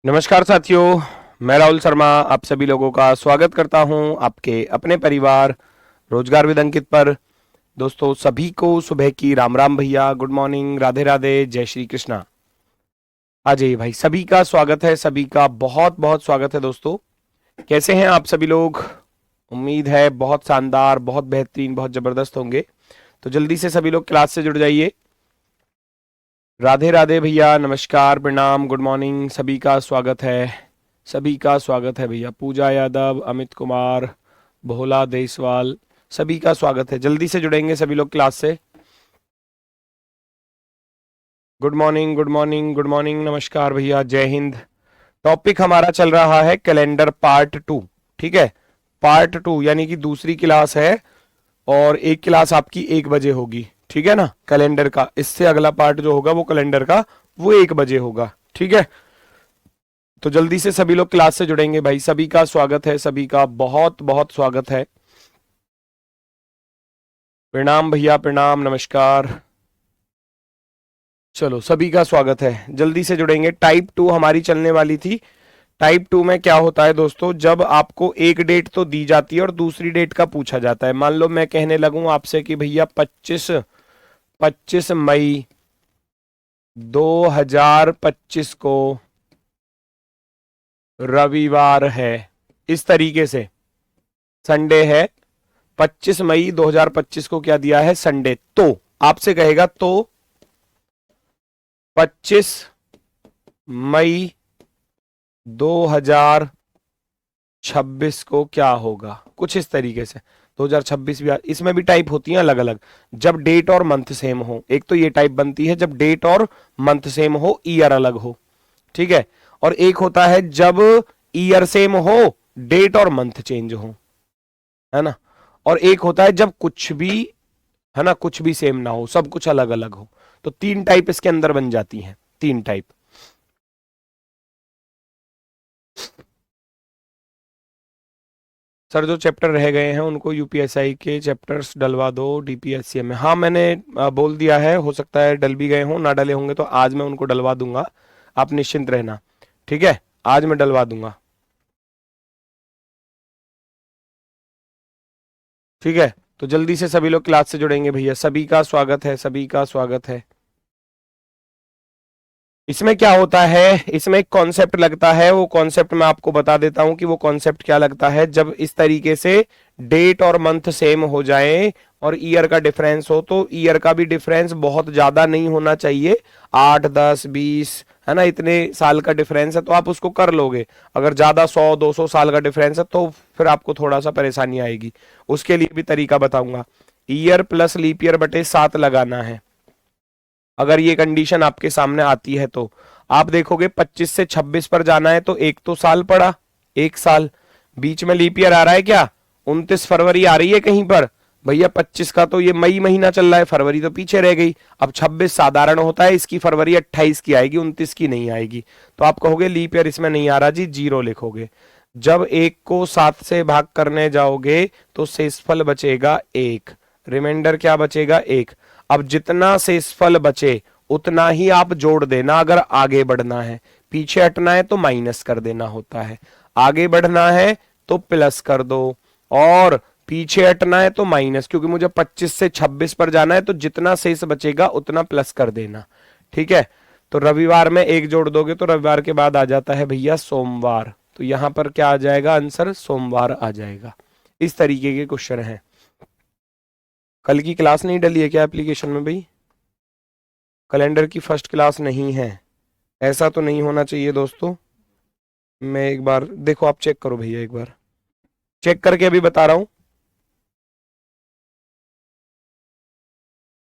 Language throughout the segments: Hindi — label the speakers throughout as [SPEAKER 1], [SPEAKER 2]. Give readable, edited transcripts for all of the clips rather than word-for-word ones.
[SPEAKER 1] नमस्कार साथियों, मैं राहुल शर्मा आप सभी लोगों का स्वागत करता हूं आपके अपने परिवार रोजगार विद अंकित पर। दोस्तों सभी को सुबह की राम राम भैया, गुड मॉर्निंग, राधे राधे, जय श्री कृष्णा। आ जाइए भाई, सभी का स्वागत है, सभी का बहुत बहुत स्वागत है। दोस्तों कैसे हैं आप सभी लोग? उम्मीद है बहुत शानदार, बहुत बेहतरीन, बहुत जबरदस्त होंगे। तो जल्दी से सभी लोग क्लास से जुड़ जाइए। राधे राधे भैया, नमस्कार, प्रणाम, गुड मॉर्निंग, सभी का स्वागत है, सभी का स्वागत है भैया। पूजा यादव, अमित कुमार, भोला देसवाल, सभी का स्वागत है। जल्दी से जुड़ेंगे सभी लोग क्लास से। Good morning, good morning, good morning, नमस्कार भैया, जय हिंद। टॉपिक हमारा चल रहा है कैलेंडर पार्ट 2। ठीक है, पार्ट 2 यानी कि दूसरी क्लास है और एक क्लास आपकी 1 बजे होगी। ठीक है ना, कैलेंडर का इससे अगला पार्ट जो होगा वो कैलेंडर का वो 1 बजे होगा। ठीक है, तो जल्दी से सभी लोग क्लास से जुड़ेंगे भाई। सभी का स्वागत है, सभी का बहुत बहुत स्वागत है। प्रणाम भैया, प्रणाम, नमस्कार। चलो सभी का स्वागत है, जल्दी से जुड़ेंगे। टाइप 2 हमारी चलने वाली थी। टाइप 2 में क्या होता है दोस्तों, जब आपको एक डेट तो दी जाती है और दूसरी डेट का पूछा जाता है। मान लो मैं कहने लगूं आपसे कि भैया 25 मई 2025 को रविवार है, इस तरीके से, संडे है। 25 मई 2025 को क्या दिया है? संडे। तो आपसे कहेगा तो 25 मई 2026 को क्या होगा, कुछ इस तरीके से। 2026 भी इसमें भी टाइप होती हैं अलग अलग, जब डेट और मंथ सेम हो। एक तो ये टाइप बनती है जब डेट और मंथ सेम हो, ईयर अलग हो। ठीक है, और एक होता है जब ईयर सेम हो, डेट और मंथ चेंज हो, है ना। और एक होता है जब कुछ भी, है ना, कुछ भी सेम ना हो, सब कुछ अलग अलग हो। तो 3 टाइप इसके अंदर बन जाती हैं, 3 टाइप। सर जो चैप्टर रह गए हैं उनको यूपीएसआई के चैप्टर्स डलवा दो डीपीएससी में। हाँ मैंने बोल दिया है, हो सकता है डल भी गए हों, ना डले होंगे तो आज मैं उनको डलवा दूंगा, आप निश्चिंत रहना। ठीक है, आज मैं डलवा दूंगा। ठीक है, तो जल्दी से सभी लोग क्लास से जुड़ेंगे भैया। सभी का स्वागत है, सभी का स्वागत है। इसमें क्या होता है, इसमें एक कॉन्सेप्ट लगता है, वो कॉन्सेप्ट मैं आपको बता देता हूं कि वो कॉन्सेप्ट क्या लगता है। जब इस तरीके से डेट और मंथ सेम हो जाए और ईयर का डिफरेंस हो, तो ईयर का भी डिफरेंस बहुत ज्यादा नहीं होना चाहिए, 8 10 20, है ना, इतने साल का डिफरेंस है तो आप उसको कर लोगे। अगर ज्यादा 100 200 साल का डिफरेंस है तो फिर आपको थोड़ा सा परेशानी आएगी। उसके लिए भी तरीका बताऊंगा। ईयर प्लस लीप ईयर बटे 7 लगाना है। अगर ये कंडीशन आपके सामने आती है तो आप देखोगे 25 से 26 पर जाना है तो एक तो साल पड़ा, 1 साल। बीच में लीप ईयर आ रहा है क्या? 29 फरवरी आ रही है कहीं पर? भैया 25 का तो ये मई महीना चल रहा है, फरवरी तो पीछे रह गई। अब 26 साधारण होता है, इसकी फरवरी 28 की आएगी, 29 की नहीं आएगी। तो आप कहोगे लीप ईयर इसमें नहीं आ रहा जी, 0 लिखोगे। जब 1 को 7 से भाग करने जाओगे तो शेषफल बचेगा 1, रिमाइंडर क्या बचेगा? 1। अब जितना शेषफल बचे उतना ही आप जोड़ देना अगर आगे बढ़ना है। पीछे हटना है तो माइनस कर देना होता है, आगे बढ़ना है तो प्लस कर दो, और पीछे हटना है तो माइनस, क्योंकि मुझे 25 से 26 पर जाना है तो जितना शेष बचेगा उतना प्लस कर देना। ठीक है, तो रविवार में 1 जोड़ दोगे तो रविवार के बाद आ जाता है भैया सोमवार। तो यहां पर क्या आ जाएगा आंसर? सोमवार आ जाएगा। इस तरीके के क्वेश्चन है। कल की क्लास नहीं डली है क्या एप्लीकेशन में भाई? कैलेंडर की फर्स्ट क्लास नहीं है, ऐसा तो नहीं होना चाहिए दोस्तों। मैं एक बार देखो, आप चेक करो भैया, एक बार चेक करके अभी बता रहा हूं।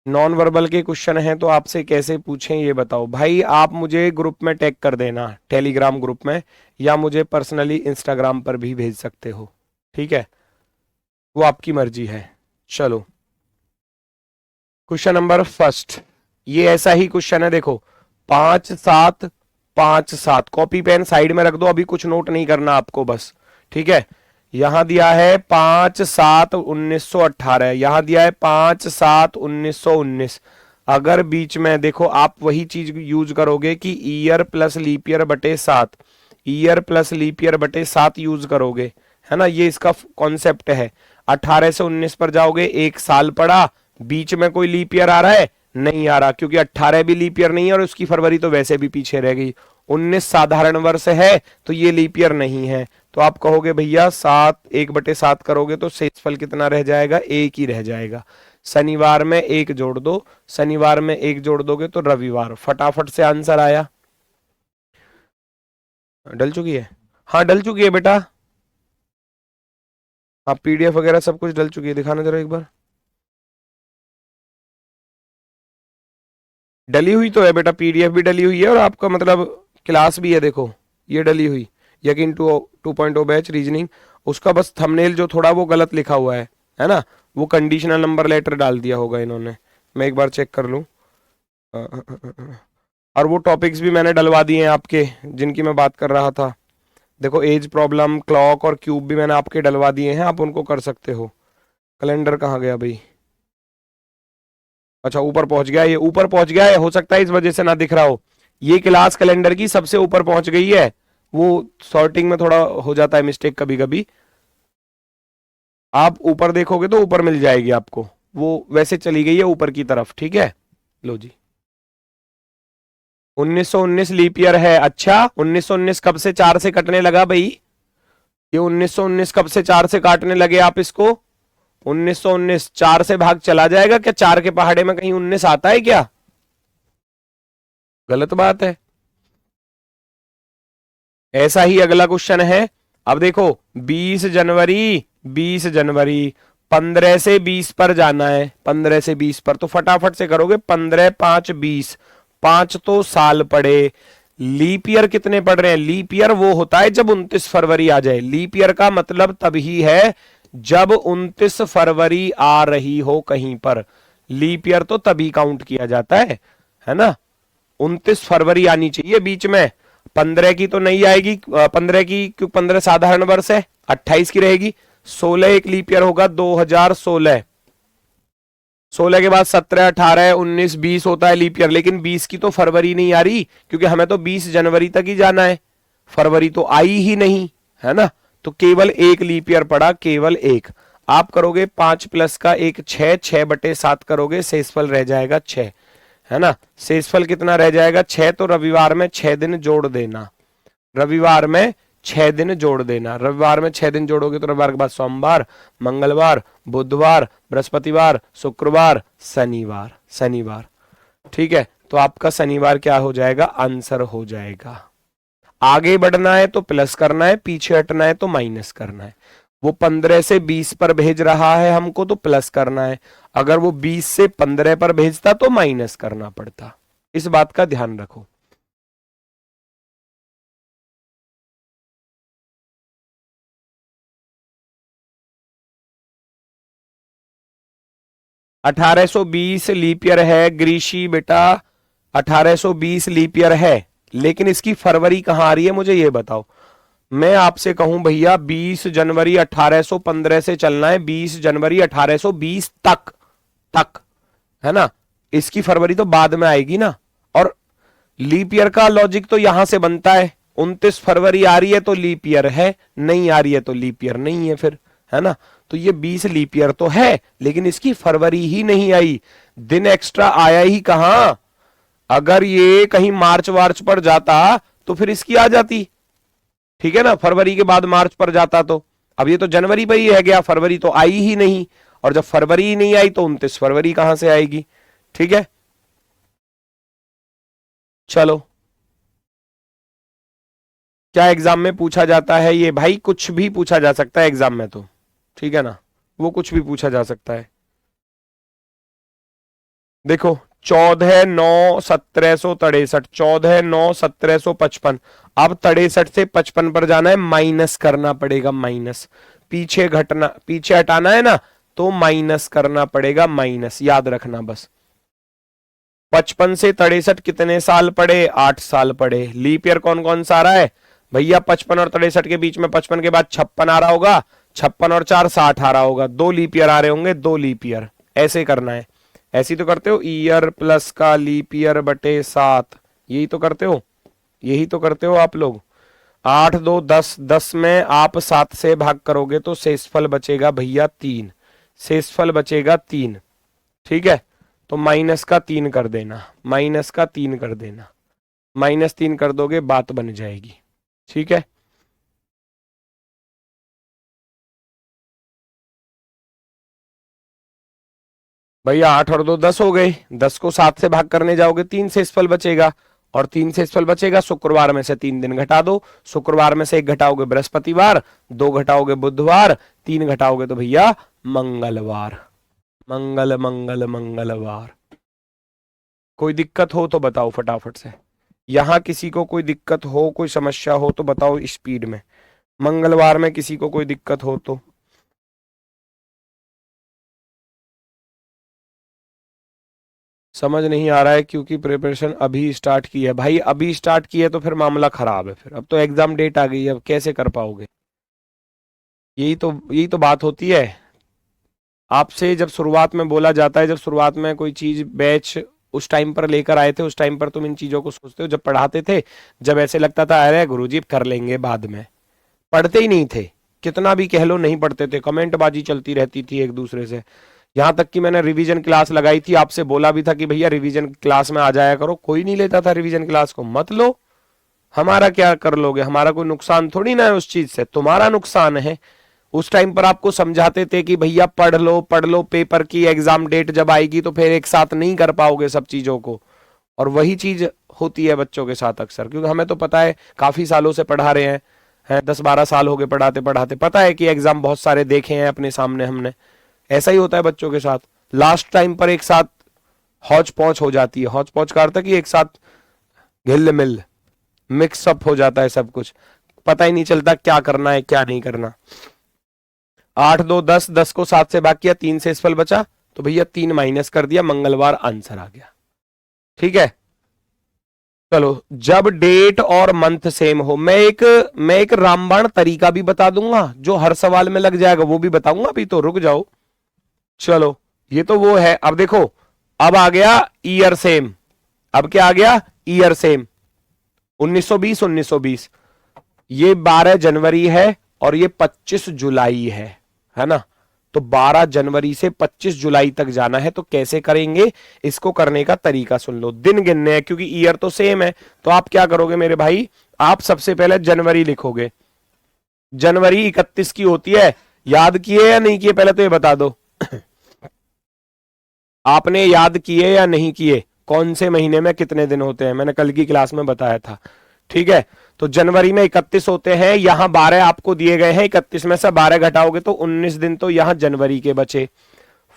[SPEAKER 1] नॉन वर्बल के क्वेश्चन हैं तो आपसे कैसे पूछें ये बताओ भाई। आप मुझे ग्रुप में टैग कर देना, टेलीग्राम ग्रुप में, या मुझे पर्सनली इंस्टाग्राम पर भी भेज सकते हो। ठीक है, वो आपकी मर्जी है। चलो क्वेश्चन नंबर फर्स्ट, ये ऐसा ही क्वेश्चन है, देखो 5 7 5 7। कॉपी पेन साइड में रख दो, अभी कुछ नोट नहीं करना आपको बस। ठीक है, यहां दिया है 5 7 1918, यहां दिया है 5 7 1919। अगर बीच में देखो आप वही चीज यूज करोगे कि ईयर प्लस लीप ईयर बटे 7, ईयर प्लस लीप ईयर बटे 7 यूज करोगे, है ना, ये इसका कॉन्सेप्ट है। 18 से 19 पर जाओगे, एक साल पड़ा, बीच में कोई लीप ईयर आ रहा है, नहीं आ रहा, क्योंकि 18 भी लीप ईयर नहीं है और उसकी फरवरी तो वैसे भी पीछे रह गई। 19 साधारण वर्ष है तो ये लीप ईयर नहीं है, तो आप कहोगे भैया 7 1/7 करोगे तो शेषफल कितना रह जाएगा, 1 ही रह जाएगा। शनिवार में 1 जोड़ दो, शनिवार में 1 जोड़ दोगे तो रविवार, फटाफट से आंसर आया। डल चुकी है, हाँ डल चुकी है बेटा, आप पीडीएफ वगैरह सब कुछ डल चुकी है, दिखाना जरा एक बार। डली हुई तो है बेटा, पीडीएफ भी डली हुई है और आपका मतलब क्लास भी है, देखो ये डली हुई, यकीन 2.0 बैच रीजनिंग, उसका बस थंबनेल जो थोड़ा वो गलत लिखा हुआ है ना, वो कंडीशनल नंबर लेटर डाल दिया होगा इन्होंने, मैं एक बार चेक कर लूं। और वो टॉपिक्स भी मैंने डलवा दिए हैं आपके जिनकी मैं बात कर रहा था, देखो एज प्रॉब्लम, क्लॉक और क्यूब भी मैंने आपके डलवा दिए हैं, आप उनको कर सकते हो। कैलेंडर कहाँ गया भाई, अच्छा ऊपर पहुंच गया, ये ऊपर पहुंच गया है, हो सकता है इस वजह से ना दिख रहा हो, ये क्लास कैलेंडर की सबसे ऊपर पहुंच गई है, वो सॉर्टिंग में थोड़ा हो जाता है मिस्टेक कभी कभी, आप ऊपर देखोगे तो ऊपर मिल जाएगी आपको, वो वैसे चली गई है ऊपर की तरफ, ठीक है। लो जी 1919 लीप ईयर है, अच्छा 1919 कब से 4 से कटने लगा भाई, ये 1919 कब से 4 से काटने लगे आप इसको, 1919 4 से भाग चला जाएगा क्या, 4 के पहाड़े में कहीं 19 आता है क्या, गलत बात है। ऐसा ही अगला क्वेश्चन है, अब देखो 20 जनवरी 20 जनवरी 15 से 20 पर जाना है, 15 से 20 पर, तो फटाफट से करोगे, 15 5 20, 5 तो साल पड़े, लीप ईयर कितने पड़ रहे हैं, लीप ईयर वो होता है जब 29 फरवरी आ जाए, लीप ईयर का मतलब तभी है जब 29 फरवरी आ रही हो कहीं पर, लीप ईयर तो तभी काउंट किया जाता है ना, 29 फरवरी आनी चाहिए बीच में, 15 की तो नहीं आएगी, 15 की क्यों, 15 साधारण वर्ष है, 28 की रहेगी, 16 एक लीप ईयर होगा 2016, 16 के बाद 17 18 19 20 होता है लीप ईयर, लेकिन 20 की तो फरवरी नहीं आ रही क्योंकि हमें तो 20 जनवरी तक ही जाना है, फरवरी तो आई ही नहीं, है ना, तो केवल एक लीप ईयर पड़ा, केवल एक। आप करोगे 5 प्लस का 1 6, 6/7 करोगे, शेषफल रह जाएगा 6, है ना, शेषफल कितना रह जाएगा 6, तो रविवार में 6 दिन जोड़ देना, रविवार में 6 दिन जोड़ देना, रविवार में 6 दिन जोड़ोगे तो रविवार के बाद सोमवार, मंगलवार, बुधवार, बृहस्पतिवार, शुक्रवार, शनिवार, शनिवार, ठीक है, तो आपका शनिवार क्या हो जाएगा, आंसर हो जाएगा। आगे बढ़ना है तो प्लस करना है, पीछे हटना है तो माइनस करना है, वो 15 से 20 पर भेज रहा है हमको तो प्लस करना है, अगर वो 20 से 15 पर भेजता तो माइनस करना पड़ता, इस बात का ध्यान रखो। (1820) लीप ईयर है ग्रीशी बेटा, 1820 लीप ईयर है, लेकिन इसकी फरवरी कहां आ रही है मुझे ये बताओ। मैं आपसे कहूं भैया 20 जनवरी 1815 से चलना है, 20 जनवरी 1820 तक, है ना, इसकी फरवरी तो बाद में आएगी ना, और लीप ईयर का लॉजिक तो यहां से बनता है, 29 फरवरी आ रही है तो लीप ईयर है, नहीं आ रही है तो लीप ईयर नहीं है फिर, है ना, तो ये 20 लीप ईयर तो है, लेकिन इसकी फरवरी ही नहीं आई, दिन एक्स्ट्रा आया ही कहां, अगर ये कहीं मार्च वार्च पर जाता तो फिर इसकी आ जाती, ठीक है ना, फरवरी के बाद मार्च पर जाता तो, अब ये तो जनवरी पर ही रह गया, फरवरी तो आई ही नहीं, और जब फरवरी ही नहीं आई तो 29 फरवरी कहां से आएगी, ठीक है। चलो क्या एग्जाम में पूछा जाता है ये, भाई कुछ भी पूछा जा सकता है एग्जाम में तो, ठीक है ना, वो कुछ भी पूछा जा सकता है। देखो 14/9/1763, 14/9/1755, अब 63 से 55 पर जाना है, माइनस करना पड़ेगा, माइनस, पीछे घटना, पीछे हटाना है ना, तो माइनस करना पड़ेगा, माइनस, याद रखना बस। 55 से 63 कितने साल पड़े, 8 साल पड़े, लीप ईयर कौन कौन सा आ रहा है भैया, 55 और 63 के बीच में 55 के बाद 56 आ रहा होगा, 56 और 4 60 आ रहा होगा, 2 लीप ईयर आ रहे होंगे, 2 लीप ईयर, ऐसे करना है, ऐसी तो करते हो, ईयर प्लस का लीप ईयर बटे 7, यही तो करते हो, यही तो करते हो आप लोग। 8 2 10, 10 में आप 7 से भाग करोगे तो शेषफल बचेगा भैया 3, शेषफल बचेगा 3। ठीक है, तो माइनस का 3 कर देना, माइनस का 3 कर देना, -3 कर दोगे बात बन जाएगी। ठीक है, भैया 8 और 2 10 हो गए, 10 को 7 से भाग करने जाओगे 3 शेषफल बचेगा, और 3 शेषफल बचेगा, शुक्रवार में से 3 दिन घटा दो, शुक्रवार में से 1 घटाओगे बृहस्पतिवार, 2 घटाओगे बुधवार, 3 घटाओगे तो भैया मंगलवार, मंगल मंगल मंगलवार। कोई दिक्कत हो तो बताओ फटाफट से, यहां किसी को कोई दिक्कत हो, कोई समस्या हो तो बताओ स्पीड में, मंगलवार में किसी को कोई दिक्कत हो तो। समझ नहीं आ रहा है क्योंकि प्रिपरेशन अभी स्टार्ट की है। भाई अभी स्टार्ट की है तो फिर मामला खराब है, फिर अब तो एग्जाम डेट आ गई है, अब कैसे कर पाओगे? यही तो बात होती है। आपसे जब शुरुआत में बोला जाता है, जब शुरुआत में कोई चीज बैच उस टाइम पर लेकर आए थे, उस टाइम पर तुम इन चीजों को सोचते हो, जब पढ़ाते थे, जब ऐसे लगता था अरे गुरुजी कर लेंगे बाद में, पढ़ते ही नहीं थे, कितना भी कह लो नहीं पढ़ते थे, कमेंटबाजी चलती रहती थी एक दूसरे से। यहां तक कि मैंने रिवीजन क्लास लगाई थी, आपसे बोला भी था कि भैया रिवीजन क्लास में आ जाया करो, कोई नहीं लेता था रिवीजन क्लास को। मत लो, हमारा क्या कर लोगे, हमारा कोई नुकसान थोड़ी ना है उस चीज से, तुम्हारा नुकसान है। उस टाइम पर आपको समझाते थे कि भैया पढ़ लो पढ़ लो, पेपर की एग्जाम डेट जब आएगी तो फिर एक साथ नहीं कर पाओगे सब चीजों को। और वही चीज होती है बच्चों के साथ अक्सर, क्योंकि हमें तो पता है, काफी सालों से पढ़ा रहे हैं 10-12 साल हो गए पढ़ाते पढ़ाते, पता है कि एग्जाम बहुत सारे देखे हैं अपने सामने हमने। ऐसा ही होता है बच्चों के साथ, लास्ट टाइम पर एक साथ हौच पौच हो जाती है, हौच पौच का अर्थ है कि एक साथ घिल मिल मिक्सअप हो जाता है सब कुछ, पता ही नहीं चलता क्या करना है क्या नहीं करना। 8 2 10, 10 को 7 से भाग किया, 3 शेषफल बचा, तो भैया 3 माइनस कर दिया, मंगलवार आंसर आ गया। ठीक है, चलो जब डेट और मंथ सेम हो, मैं एक रामबाण तरीका भी बता दूंगा जो हर सवाल में लग जाएगा, वो भी बताऊंगा, अभी तो रुक जाओ। चलो ये तो वो है, अब देखो, अब आ गया ईयर सेम, अब क्या आ गया, ईयर सेम, 1920 1920, ये 12 जनवरी है और ये 25 जुलाई है ना, तो 12 जनवरी से 25 जुलाई तक जाना है, तो कैसे करेंगे इसको, करने का तरीका सुन लो। दिन गिनने हैं क्योंकि ईयर तो सेम है, तो आप क्या करोगे मेरे भाई, आप सबसे पहले जनवरी लिखोगे, जनवरी 31 की होती है, याद किए या नहीं किए पहले तो ये बता दो। आपने याद किए या नहीं किए, कौन से महीने में कितने दिन होते हैं, मैंने कल की क्लास में बताया था। ठीक है, तो जनवरी में 31 होते हैं, यहां 12 आपको दिए गए हैं, 31 में से 12 घटाओगे तो 19 दिन तो यहां जनवरी के बचे।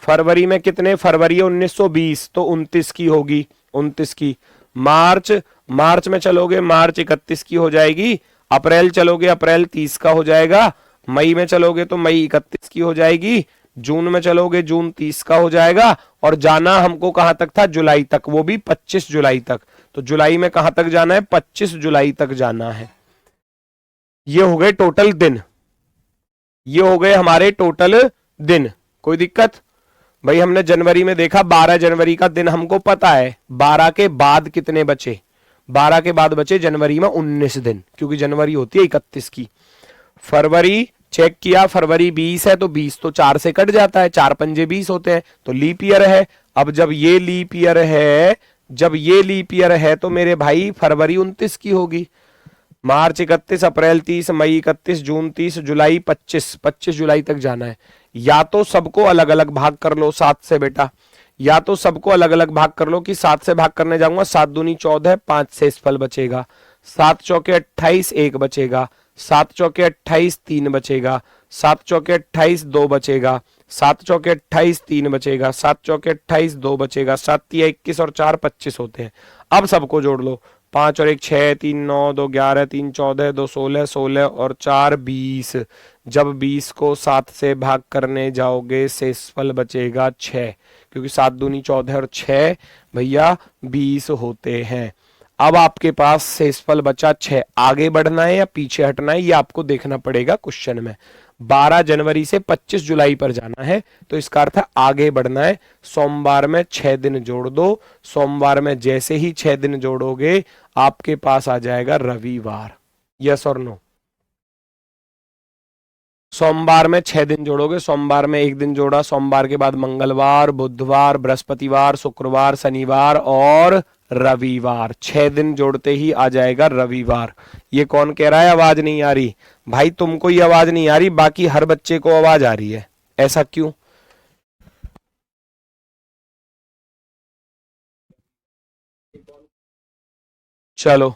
[SPEAKER 1] फरवरी में कितने, फरवरी 1920 तो 29 की होगी, 29 की। मार्च, मार्च में चलोगे, मार्च 31 की हो जाएगी। अप्रैल चलोगे, अप्रैल 30 का हो जाएगा। मई में चलोगे तो मई 31 की हो जाएगी। जून में चलोगे, जून 30 का हो जाएगा। और जाना हमको कहां तक था, जुलाई तक, वो भी 25 जुलाई तक। तो जुलाई में कहां तक जाना है, 25 जुलाई तक जाना है। ये हो गए टोटल दिन, ये हो गए हमारे टोटल दिन। कोई दिक्कत? भाई हमने जनवरी में देखा 12 जनवरी का दिन हमको पता है, 12 के बाद कितने बचे, 12 के बाद बचे जनवरी में 19 दिन, क्योंकि जनवरी होती है 31 की। फरवरी चेक किया, फरवरी 20 है तो 20 तो 4 से कट जाता है, 4 पंजे 20 होते हैं, तो लीप ईयर है। अब जब ये लीप ईयर है, जब ये लीप ईयर है तो मेरे भाई फरवरी 29 की होगी। मार्च 31, अप्रैल 30, मई 31, जून 30, जुलाई 25, 25 जुलाई तक जाना है। या तो सबको अलग अलग भाग कर लो 7 से बेटा, या तो सबको अलग अलग भाग कर लो कि 7 से भाग करने जाऊंगा, 7 दूनी 14, 5 शेषफल बचेगा, 7 चौके 28, 1 बचेगा, 7 चौके 28, 3 बचेगा, 7 चौके 28, 2 बचेगा, 7 चौके 28, 3 बचेगा, 7 चौके 28, 2 बचेगा, 7 तिया 21 और 4 25 होते हैं। अब सबको जोड़ लो, 5 और 1 6, 3 9, 2 11, 3 14, 2 16, 16 और 4 20। जब 20 को 7 से भाग करने जाओगे शेषफल बचेगा 6, क्योंकि 7 दूनी 14 और 6 भैया 20 होते हैं। अब आपके पास शेषफल बचा 6। आगे बढ़ना है या पीछे हटना है ये आपको देखना पड़ेगा क्वेश्चन में। 12 जनवरी से 25 जुलाई पर जाना है तो इसका अर्थ है आगे बढ़ना है। सोमवार में 6 दिन जोड़ दो। सोमवार में जैसे ही 6 दिन जोड़ोगे आपके पास आ जाएगा रविवार। यस और नो? सोमवार में 6 दिन जोड़ोगे, सोमवार में 1 दिन जोड़ा, सोमवार के बाद मंगलवार, बुधवार, बृहस्पतिवार, शुक्रवार, शनिवार और रविवार। 6 दिन जोड़ते ही आ जाएगा रविवार। ये कौन कह रहा है आवाज नहीं आ रही? भाई तुमको ये आवाज नहीं आ रही, बाकी हर बच्चे को आवाज आ रही है, ऐसा क्यों? चलो,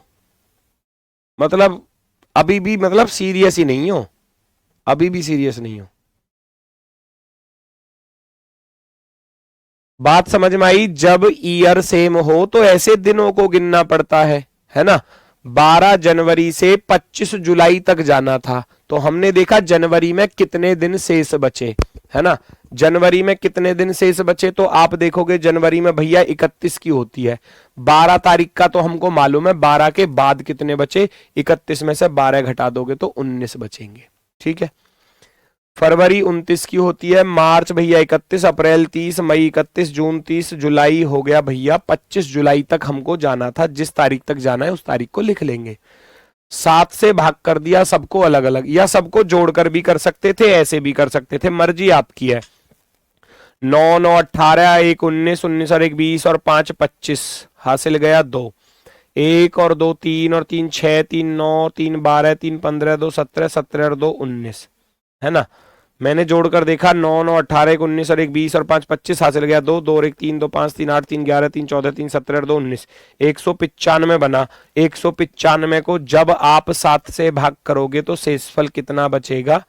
[SPEAKER 1] मतलब अभी भी मतलब सीरियस ही नहीं हो, अभी भी सीरियस नहीं हो। बात समझ में आई? जब ईयर सेम हो तो ऐसे दिनों को गिनना पड़ता है ना? 12 जनवरी से 25 जुलाई तक जाना था तो हमने देखा जनवरी में कितने दिन शेष बचे, है ना? जनवरी में कितने दिन शेष बचे तो आप देखोगे जनवरी में भैया 31 की होती है। 12 तारीख का तो हमको मालूम है, 12 के बाद कितने बचे? 31 में से 12 घटा दोगे तो 19 बचेंगे। ठीक है। फरवरी 29 की होती है, मार्च भैया 31, अप्रैल 30, मई 31, जून 30, जुलाई हो गया भैया 25 जुलाई तक हमको जाना था। जिस तारीख तक जाना है उस तारीख को लिख लेंगे। 7 से भाग कर दिया सबको अलग अलग, या सबको जोड़कर भी कर सकते थे, ऐसे भी कर सकते थे, मर्जी आपकी है। 9 9 18, 1 19, 19 और 1 20 और 5 25, हासिल गया 2। 1 और 2 3 और 3 6, 3 9, 3 12, 3 15, 2 17, 17 और 2 19, है ना? मैंने जोड़कर देखा 9 9 18, 1 19 और 1 20 और 5 25, हासिल गया 2 2 और 1 3, 2 5, 3 8, 3 11, 3 14, 3 17 और 2 19, 195 बना। 195 को जब आप 7 से भाग करोगे तो शेषफल कितना बचेगा?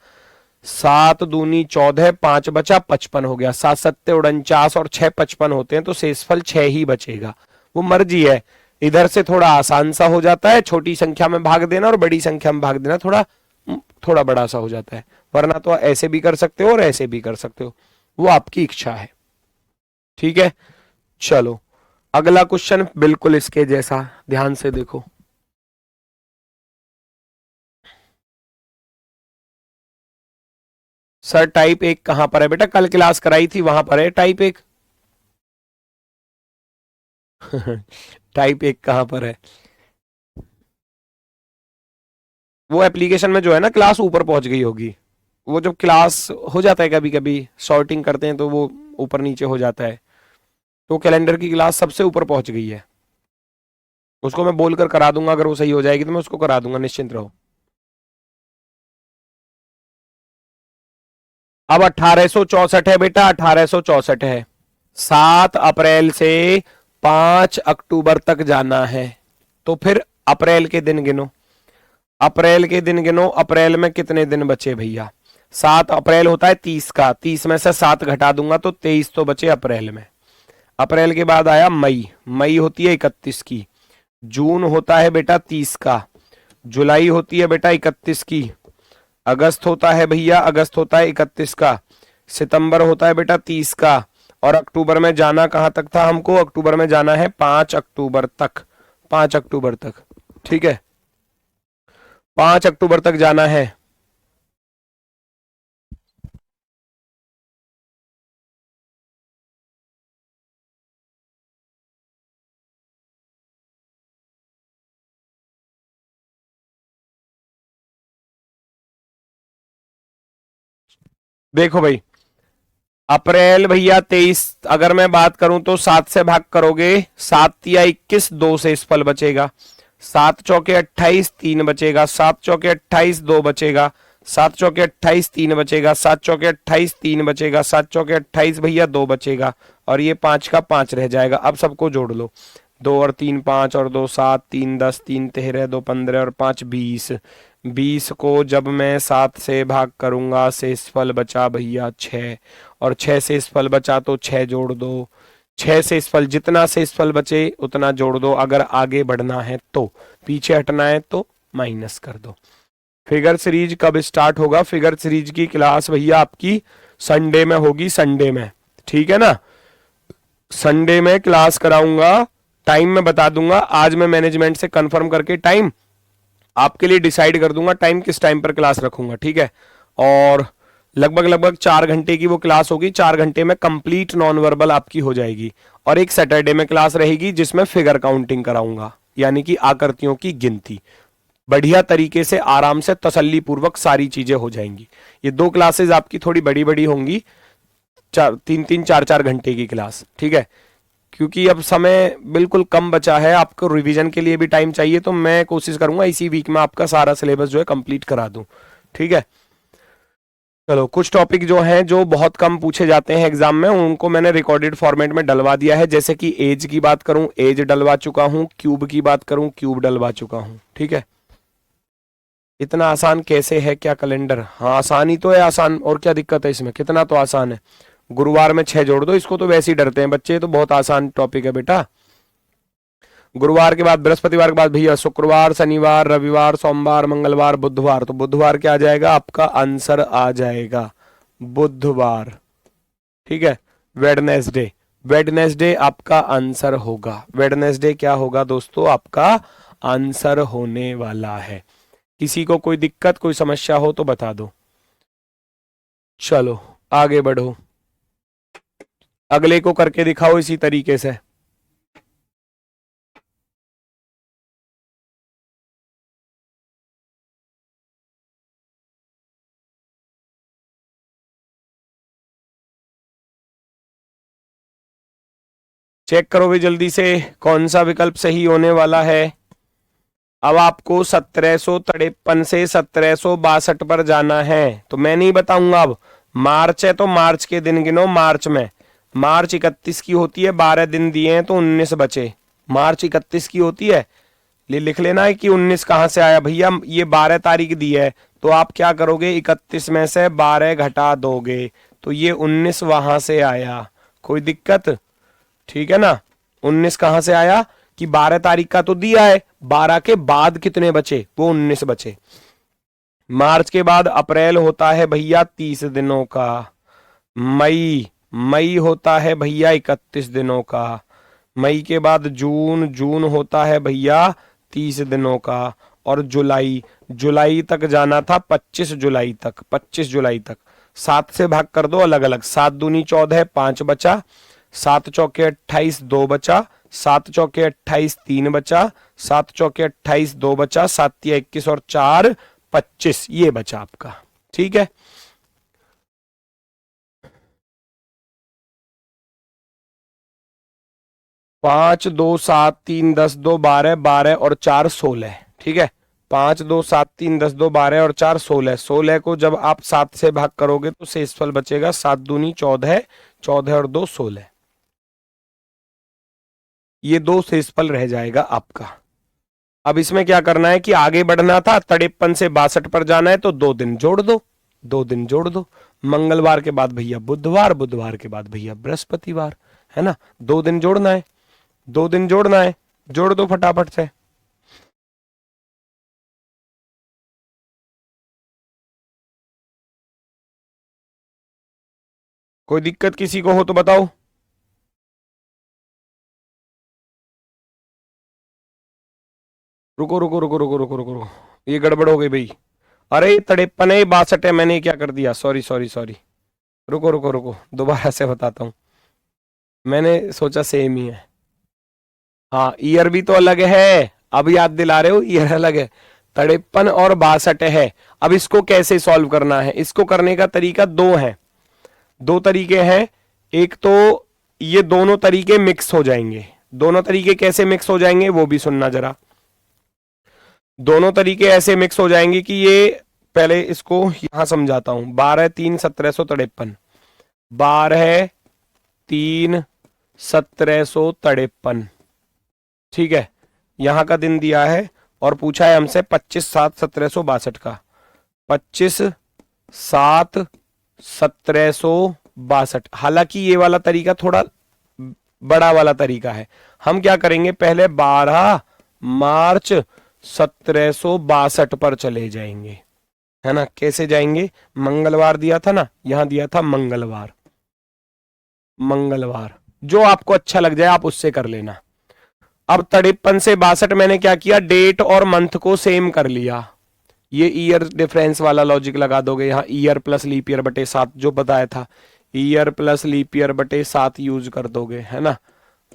[SPEAKER 1] 7 दूनी 14, 5 बचा 55 हो गया। 7 सत्ते 49 और 6 55 होते हैं तो शेषफल 6 ही बचेगा। वो मर्जी है, इधर से थोड़ा आसान सा हो जाता है, छोटी संख्या में भाग देना, और बड़ी संख्या में भाग देना थोड़ा थोड़ा बड़ा सा हो जाता है। वरना तो ऐसे भी कर सकते हो और ऐसे भी कर सकते हो, वो आपकी इच्छा है। ठीक है, चलो अगला क्वेश्चन बिल्कुल इसके जैसा, ध्यान से देखो। सर टाइप 1 कहां पर है बेटा? कल क्लास कराई थी वहां पर है टाइप 1। टाइप 1 कहां पर है? वो एप्लीकेशन में जो है ना, क्लास ऊपर पहुंच गई होगी। वो जब क्लास हो जाता है कभी कभी सॉर्टिंग करते हैं तो वो ऊपर नीचे हो जाता है, तो कैलेंडर की क्लास सबसे ऊपर पहुंच गई है। उसको मैं बोलकर करा दूंगा, अगर वो सही हो जाएगी तो मैं उसको करा दूंगा, निश्चिंत रहो। अब 1864 है बेटा, 1864 है। 7 अप्रैल से 5 अक्टूबर तक जाना है तो फिर अप्रैल के दिन गिनो। अप्रैल के दिन गिनो, अप्रैल में कितने दिन बचे भैया? 7 अप्रैल होता है 30 का, 30 में से 7 घटा दूंगा तो 23 तो बचे अप्रैल में। अप्रैल के बाद आया मई, मई होती है 31 की। जून होता है बेटा 30 का। जुलाई होती है बेटा 31 की। अगस्त होता है भैया, अगस्त होता है 31 का। सितंबर होता है बेटा 30 का। और अक्टूबर में जाना कहां तक था हमको? अक्टूबर में जाना है 5 अक्टूबर तक, 5 अक्टूबर तक। ठीक है, 5 अक्टूबर तक जाना है। देखो भाई, अप्रैल भैया 23, अगर मैं बात करूं तो 7 से भाग करोगे, 7 या 21, 2 से इस फल बचेगा। 7 चौके 28, 3 बचेगा। 7 चौके 28, 2 बचेगा। 7 चौके 28, 3 बचेगा। 7 चौके 28, 3 बचेगा। 7 चौके 28 भैया 2 बचेगा, और ये 5 का 5 रह जाएगा। अब सबको जोड़ लो, 2 और 3 5 और 2 7, 3 10, 3 13, 2 15 और 5 20। 20 को जब मैं 7 से भाग करूंगा शेषफल बचा भैया 6, और 6 शेषफल बचा तो 6 जोड़ दो। 6 शेषफल, जितना शेषफल बचे उतना जोड़ दो। अगर आगे बढ़ना है तो, पीछे हटना है तो माइनस कर दो। फिगर सीरीज कब स्टार्ट होगा? फिगर सीरीज की क्लास भैया आपकी संडे में होगी, संडे में। ठीक है ना, संडे में क्लास कराऊंगा टाइम मैं बता दूंगा, आज मैं मैनेजमेंट से कंफर्म करके टाइम आपके लिए डिसाइड कर दूंगा, टाइम किस टाइम पर क्लास रखूंगा, ठीक है। और लगभग लगभग 4 घंटे की वो क्लास होगी, 4 घंटे में कंप्लीट नॉन वर्बल आपकी हो जाएगी। और एक सैटरडे में क्लास रहेगी जिसमें फिगर काउंटिंग कराऊंगा, यानी कि आकृतियों की गिनती। बढ़िया तरीके से आराम से तसल्ली पूर्वक सारी चीजें हो जाएंगी। ये 2 क्लासेस आपकी थोड़ी बड़ी बड़ी होंगी, 3-3, 4-4 घंटे की क्लास, ठीक है। क्योंकि अब समय बिल्कुल कम बचा है, आपको रिवीजन के लिए भी टाइम चाहिए, तो मैं कोशिश करूंगा इसी वीक में आपका सारा सिलेबस जो है कंप्लीट करा दूं, ठीक है। चलो, कुछ टॉपिक जो हैं जो बहुत कम पूछे जाते हैं एग्जाम में, उनको मैंने रिकॉर्डेड फॉर्मेट में डलवा दिया है। जैसे कि एज की बात करूं, एज डलवा चुका हूं, क्यूब की बात करूं, क्यूब डलवा चुका हूं, ठीक है। इतना आसान कैसे है क्या कैलेंडर? हाँ आसान ही तो है, आसान और क्या दिक्कत है इसमें, कितना तो आसान है। गुरुवार में 6 जोड़ दो, इसको तो वैसे ही डरते हैं बच्चे, तो बहुत आसान टॉपिक है बेटा। गुरुवार के बाद बृहस्पतिवार के बाद भैया शुक्रवार, शनिवार, रविवार, सोमवार, मंगलवार, बुधवार, तो बुधवार क्या आ जाएगा आपका आंसर, आ जाएगा बुधवार, ठीक है। वेडनेसडे, वेडनेसडे आपका आंसर होगा, वेडनेसडे क्या होगा दोस्तों, आपका आंसर होने वाला है। किसी को कोई दिक्कत कोई समस्या हो तो बता दो। चलो आगे बढ़ो, अगले को करके दिखाओ इसी तरीके से। चेक करो भी जल्दी से कौन सा विकल्प सही होने वाला है। अब आपको 1753 से 1762 पर जाना है, तो मैं नहीं बताऊंगा। अब मार्च है तो मार्च के दिन गिनो, मार्च में मार्च 31 की होती है, 12 दिन दिए हैं तो 19 बचे। मार्च 31 की होती है, लिख लेना है कि 19 कहां से आया भैया, ये 12 तारीख दी है, तो आप क्या करोगे 31 में से 12 घटा दोगे, तो ये 19 वहां से आया। कोई दिक्कत? ठीक है ना। 19 कहां से आया कि 12 तारीख का तो दिया है, 12 के बाद कितने बचे, वो 19 बचे। मार्च के बाद अप्रैल होता है भैया 30 दिनों का, मई मई होता है भैया 31 दिनों का, मई के बाद जून जून होता है भैया 30 दिनों का, और जुलाई जुलाई तक जाना था 25 जुलाई तक, 25 जुलाई तक। 7 से भाग कर दो अलग अलग, 7 दूनी 14, 5 बचा, 7 चौके 28, 2 बचा, 7 चौके 28, 3 बचा, 7 चौके 28, 2 बचा, 7 21 और 4 25, ये बचा आपका, ठीक है। पांच, 2, 7, 3, 10, 2, 12, 12 और 4 16, ठीक है। 5, 2, 7, 3, 10, 2, 12 और 4 16, 16 को जब आप 7 से भाग करोगे तो शेषफल बचेगा 7 दूनी 14, 14 और 2 16, ये 2 शेषफल रह जाएगा आपका। अब इसमें क्या करना है कि आगे बढ़ना था, 53 से 62 पर जाना है, तो 2 दिन जोड़ दो, 2 दिन जोड़ दो। मंगलवार के बाद भैया बुधवार, बुधवार के बाद भैया बृहस्पतिवार, है ना। 2 दिन जोड़ना है, 2 दिन जोड़ना है, जोड़ दो फटाफट से। कोई दिक्कत किसी को हो तो बताओ। रुको रुको रुको रुको रुको रुको रुको, ये गड़बड़ हो गई भाई। अरे 53 है, 62 है, मैंने क्या कर दिया, सॉरी सॉरी सॉरी। रुको रुको रुको, दोबारा से बताता हूँ, मैंने सोचा सेम ही है। हाँ ईयर भी तो अलग है, अब याद दिला रहे हो, ईयर अलग है। 53 और 62 है। अब इसको कैसे सॉल्व करना है, इसको करने का तरीका 2 है, 2 तरीके हैं। एक तो ये दोनों तरीके मिक्स हो जाएंगे, दोनों तरीके कैसे मिक्स हो जाएंगे वो भी सुनना जरा। दोनों तरीके ऐसे मिक्स हो जाएंगे कि ये, पहले इसको यहां समझाता हूं। 12-3-1753, 12-3-1753, ठीक है। यहां का दिन दिया है और पूछा है हमसे 25-7-1762 का, 25-7-1762। हालांकि ये वाला तरीका थोड़ा बड़ा वाला तरीका है। हम क्या करेंगे, पहले 12 मार्च 1762 पर चले जाएंगे, है ना। कैसे जाएंगे, मंगलवार दिया था ना, यहां दिया था मंगलवार, मंगलवार जो आपको अच्छा लग जाए आप उससे कर लेना। अब 53 से 62 मैंने क्या किया, डेट और मंथ को सेम कर लिया। ये ईयर डिफरेंस वाला लॉजिक लगा दोगे यहाँ, ईयर प्लस लीप ईयर बटे 7 जो बताया था, ईयर प्लस लीप ईयर बटे 7 यूज कर दोगे, है ना।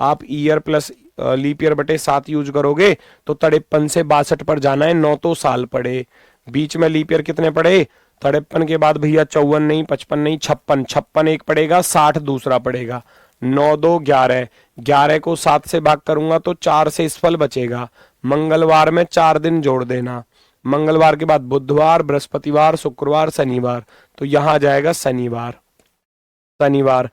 [SPEAKER 1] आप ईयर प्लस लीप ईयर बटे 7 यूज करोगे तो 53 से 62 पर जाना है, 9 तो साल पड़े, बीच में लीप ईयर कितने पड़े, 53 के बाद भैया 54 नहीं, 55 नहीं, 56, 56 एक पड़ेगा, 60 दूसरा पड़ेगा, 9 2 11, 11 को 7 से भाग करूंगा तो 4 से इस फल बचेगा। मंगलवार में 4 दिन जोड़ देना, मंगलवार के बाद बुधवार, बृहस्पतिवार, शुक्रवार, शनिवार, तो यहां जाएगा शनिवार, शनिवार।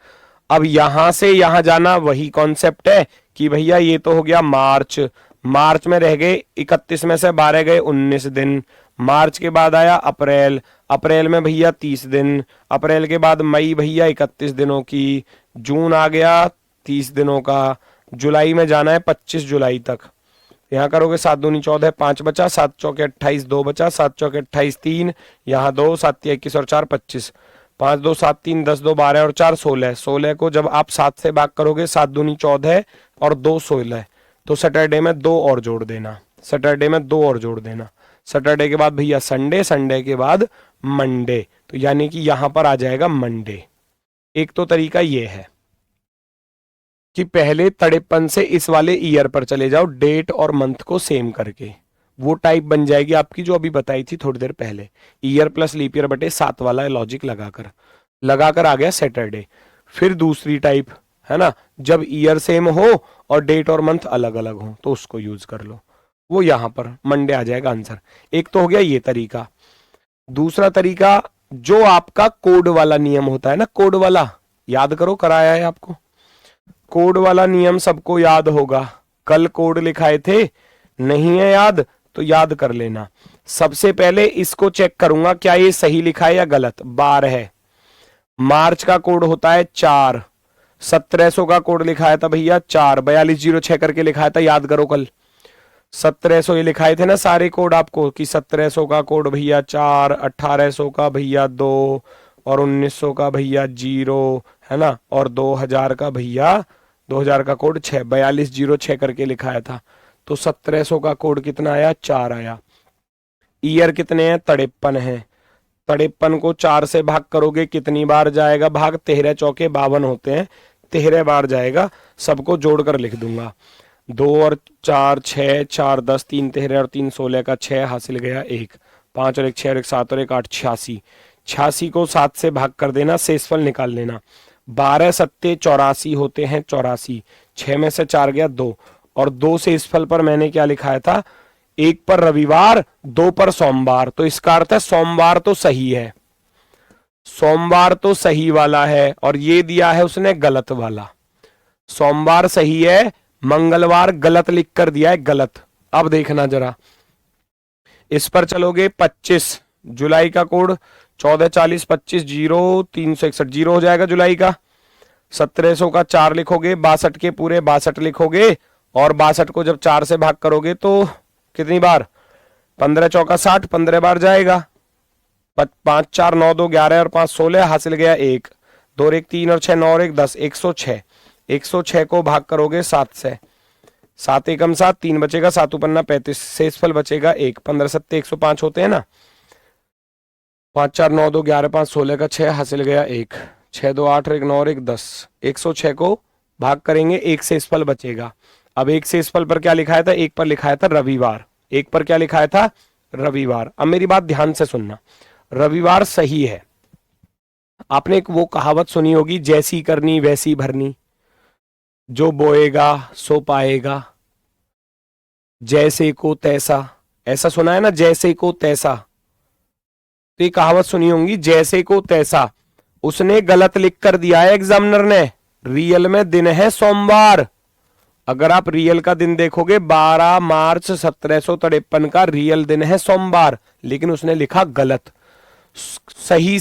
[SPEAKER 1] अब यहां से यहां जाना वही कॉन्सेप्ट है कि भैया ये तो हो गया मार्च, मार्च में रह गए 31 में से 12 गए 19 दिन, मार्च के बाद आया अप्रैल, अप्रैल में भैया 30 दिन, अप्रैल के बाद मई भैया 31 दिनों की, जून आ गया 30 दिनों का, जुलाई में जाना है 25 जुलाई तक, यहाँ करोगे 7 दूनी 14, 5 बचा, 7 चौके 28, 2 बचा, 7 चौके 28 3, यहाँ 2, 7 21 और 4 25, 5 2 7 3 10 2 12 और 4 16, 16 को जब आप 7 से भाग करोगे 7 दूनी 14 और 2 16, तो सैटरडे में 2 और जोड़ देना, सैटरडे में 2 और जोड़ देना, सैटरडे के बाद भैया संडे, संडे के बाद मंडे, तो यानी कि यहां पर आ जाएगा मंडे। एक तो तरीका ये है कि पहले 53 से इस वाले ईयर पर चले जाओ, डेट और मंथ को सेम करके, वो टाइप बन जाएगी आपकी जो अभी बताई थी थोड़ी देर पहले, ईयर प्लस लीप ईयर बटे 7 वाला लॉजिक लगाकर आ गया सैटरडे। फिर दूसरी टाइप है ना, जब ईयर सेम हो और डेट और मंथ अलग अलग हो तो उसको यूज कर लो, वो यहां पर मंडे आ जाएगा आंसर। एक तो हो गया ये तरीका। दूसरा तरीका जो आपका कोड वाला नियम होता है ना, कोड वाला याद करो, कराया है आपको, कोड वाला नियम सबको याद होगा, कल कोड लिखाए थे, नहीं है याद तो याद कर लेना। सबसे पहले इसको चेक करूंगा क्या ये सही लिखा है या गलत, 12 है, मार्च का कोड होता है 4, 1700 का कोड लिखाया था भैया 4, 4206 करके लिखाया था, याद करो कल 1700 ये लिखाए थे ना सारे कोड आपको, कि 1700 का कोड भैया 4, 1800 का भैया 2 और 1900 का भैया 0, है ना, और 2000 का भैया 2000 का कोड 6, 4206 करके लिखाया था, तो 1700 का कोड कितना आया, 4 आया। ईयर कितने हैं, 53 है, 53 को 4 से भाग करोगे कितनी बार जाएगा भाग, 13 चौके 52 होते हैं, 13 बार जाएगा, सबको जोड़कर लिख दूंगा, 2 और 4 6, 4 10, 3 13 और 3 16 का 6 हासिल गया 1, 5 और 1 6 और 1 7 और 1 8, 86, 86 को 7 से भाग कर देना, शेषफल निकाल लेना, 12 सत्ते 84 होते हैं 84, 6 में से 4 गया 2, और 2 से इस फल पर मैंने क्या लिखाया था, 1 पर रविवार 2 पर सोमवार, तो इसका अर्थ है सोमवार तो सही है, सोमवार तो सही वाला है, और ये दिया है उसने गलत वाला, सोमवार सही है, मंगलवार गलत लिख कर दिया है, गलत। अब देखना जरा, इस पर चलोगे 25 जुलाई का कोड 1440 25 0 361 जीरो हो जाएगा जुलाई का, 1700 का 4 लिखोगे, 62 के पूरे 62 लिखोगे, और 62 को जब 4 से भाग करोगे तो कितनी बार, 15 चौका 60, 15 बार जाएगा, 5 4 9 2 11 और 5 16 हासिल गया 1, 2 और 1 3 और 6 9 और 1 10, 106, 106 को भाग करोगे 7 से, 7 एकम 7, 3 बचेगा, 7 उपन्ना 35, शेषफल बचेगा 1, 15 सत्ते 105 होते हैं ना, 5 4 9 2 11 5 16 का 6 हासिल गया 1, 6 2 8 और 1 9 और 1 10, 106 को भाग करेंगे, एक शेषफल बचेगा। अब एक शेषफल पर क्या लिखाया था, एक पर लिखाया था रविवार, एक पर क्या लिखाया था, रविवार। अब मेरी बात ध्यान से सुनना, रविवार सही है। आपने एक वो कहावत सुनी होगी, जैसी करनी वैसी भरनी, जो बोएगा सो पाएगा, जैसे को तैसा, ऐसा सुना है ना, जैसे को तैसा, तो ये कहावत सुनी होंगी, जैसे को तैसा, उसने गलत लिख कर दिया है एग्जामिनर ने, रियल में दिन है सोमवार। अगर आप रियल का दिन देखोगे 12 मार्च 1753 का रियल दिन है सोमवार, लेकिन उसने लिखा गलत, सही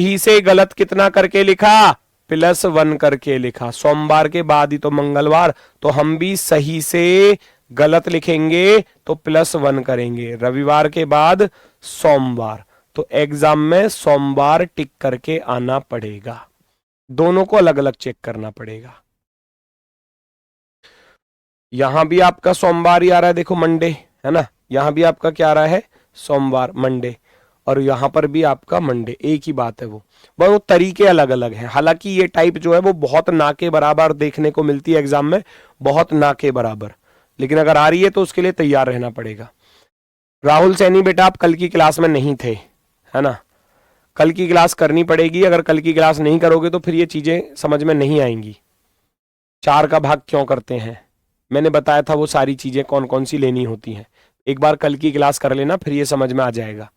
[SPEAKER 1] से गलत कितना करके लिखा, +1 करके लिखा, सोमवार के बाद ही तो मंगलवार, तो हम भी सही से गलत लिखेंगे तो +1 करेंगे, रविवार के बाद सोमवार, तो एग्जाम में सोमवार टिक करके आना पड़ेगा, दोनों को अलग अलग चेक करना पड़ेगा। यहां भी आपका सोमवार ही आ रहा है, देखो मंडे है ना, यहां भी आपका क्या आ रहा है, सोमवार मंडे, और यहां पर भी आपका मंडे, एक ही बात है वो, बस वो तरीके अलग अलग हैं। हालांकि ये टाइप जो है वो बहुत ना के बराबर देखने को मिलती है एग्जाम में, बहुत ना के बराबर, लेकिन अगर आ रही है तो उसके लिए तैयार रहना पड़ेगा। राहुल सैनी बेटा आप कल की क्लास में नहीं थे, है ना, कल की क्लास करनी पड़ेगी, अगर कल की क्लास नहीं करोगे तो फिर ये चीजें समझ में नहीं आएंगी। 4 का भाग क्यों करते हैं, मैंने बताया था वो सारी चीजें कौन कौन सी लेनी होती हैं, एक बार कल की क्लास कर लेना फिर ये समझ में आ जाएगा।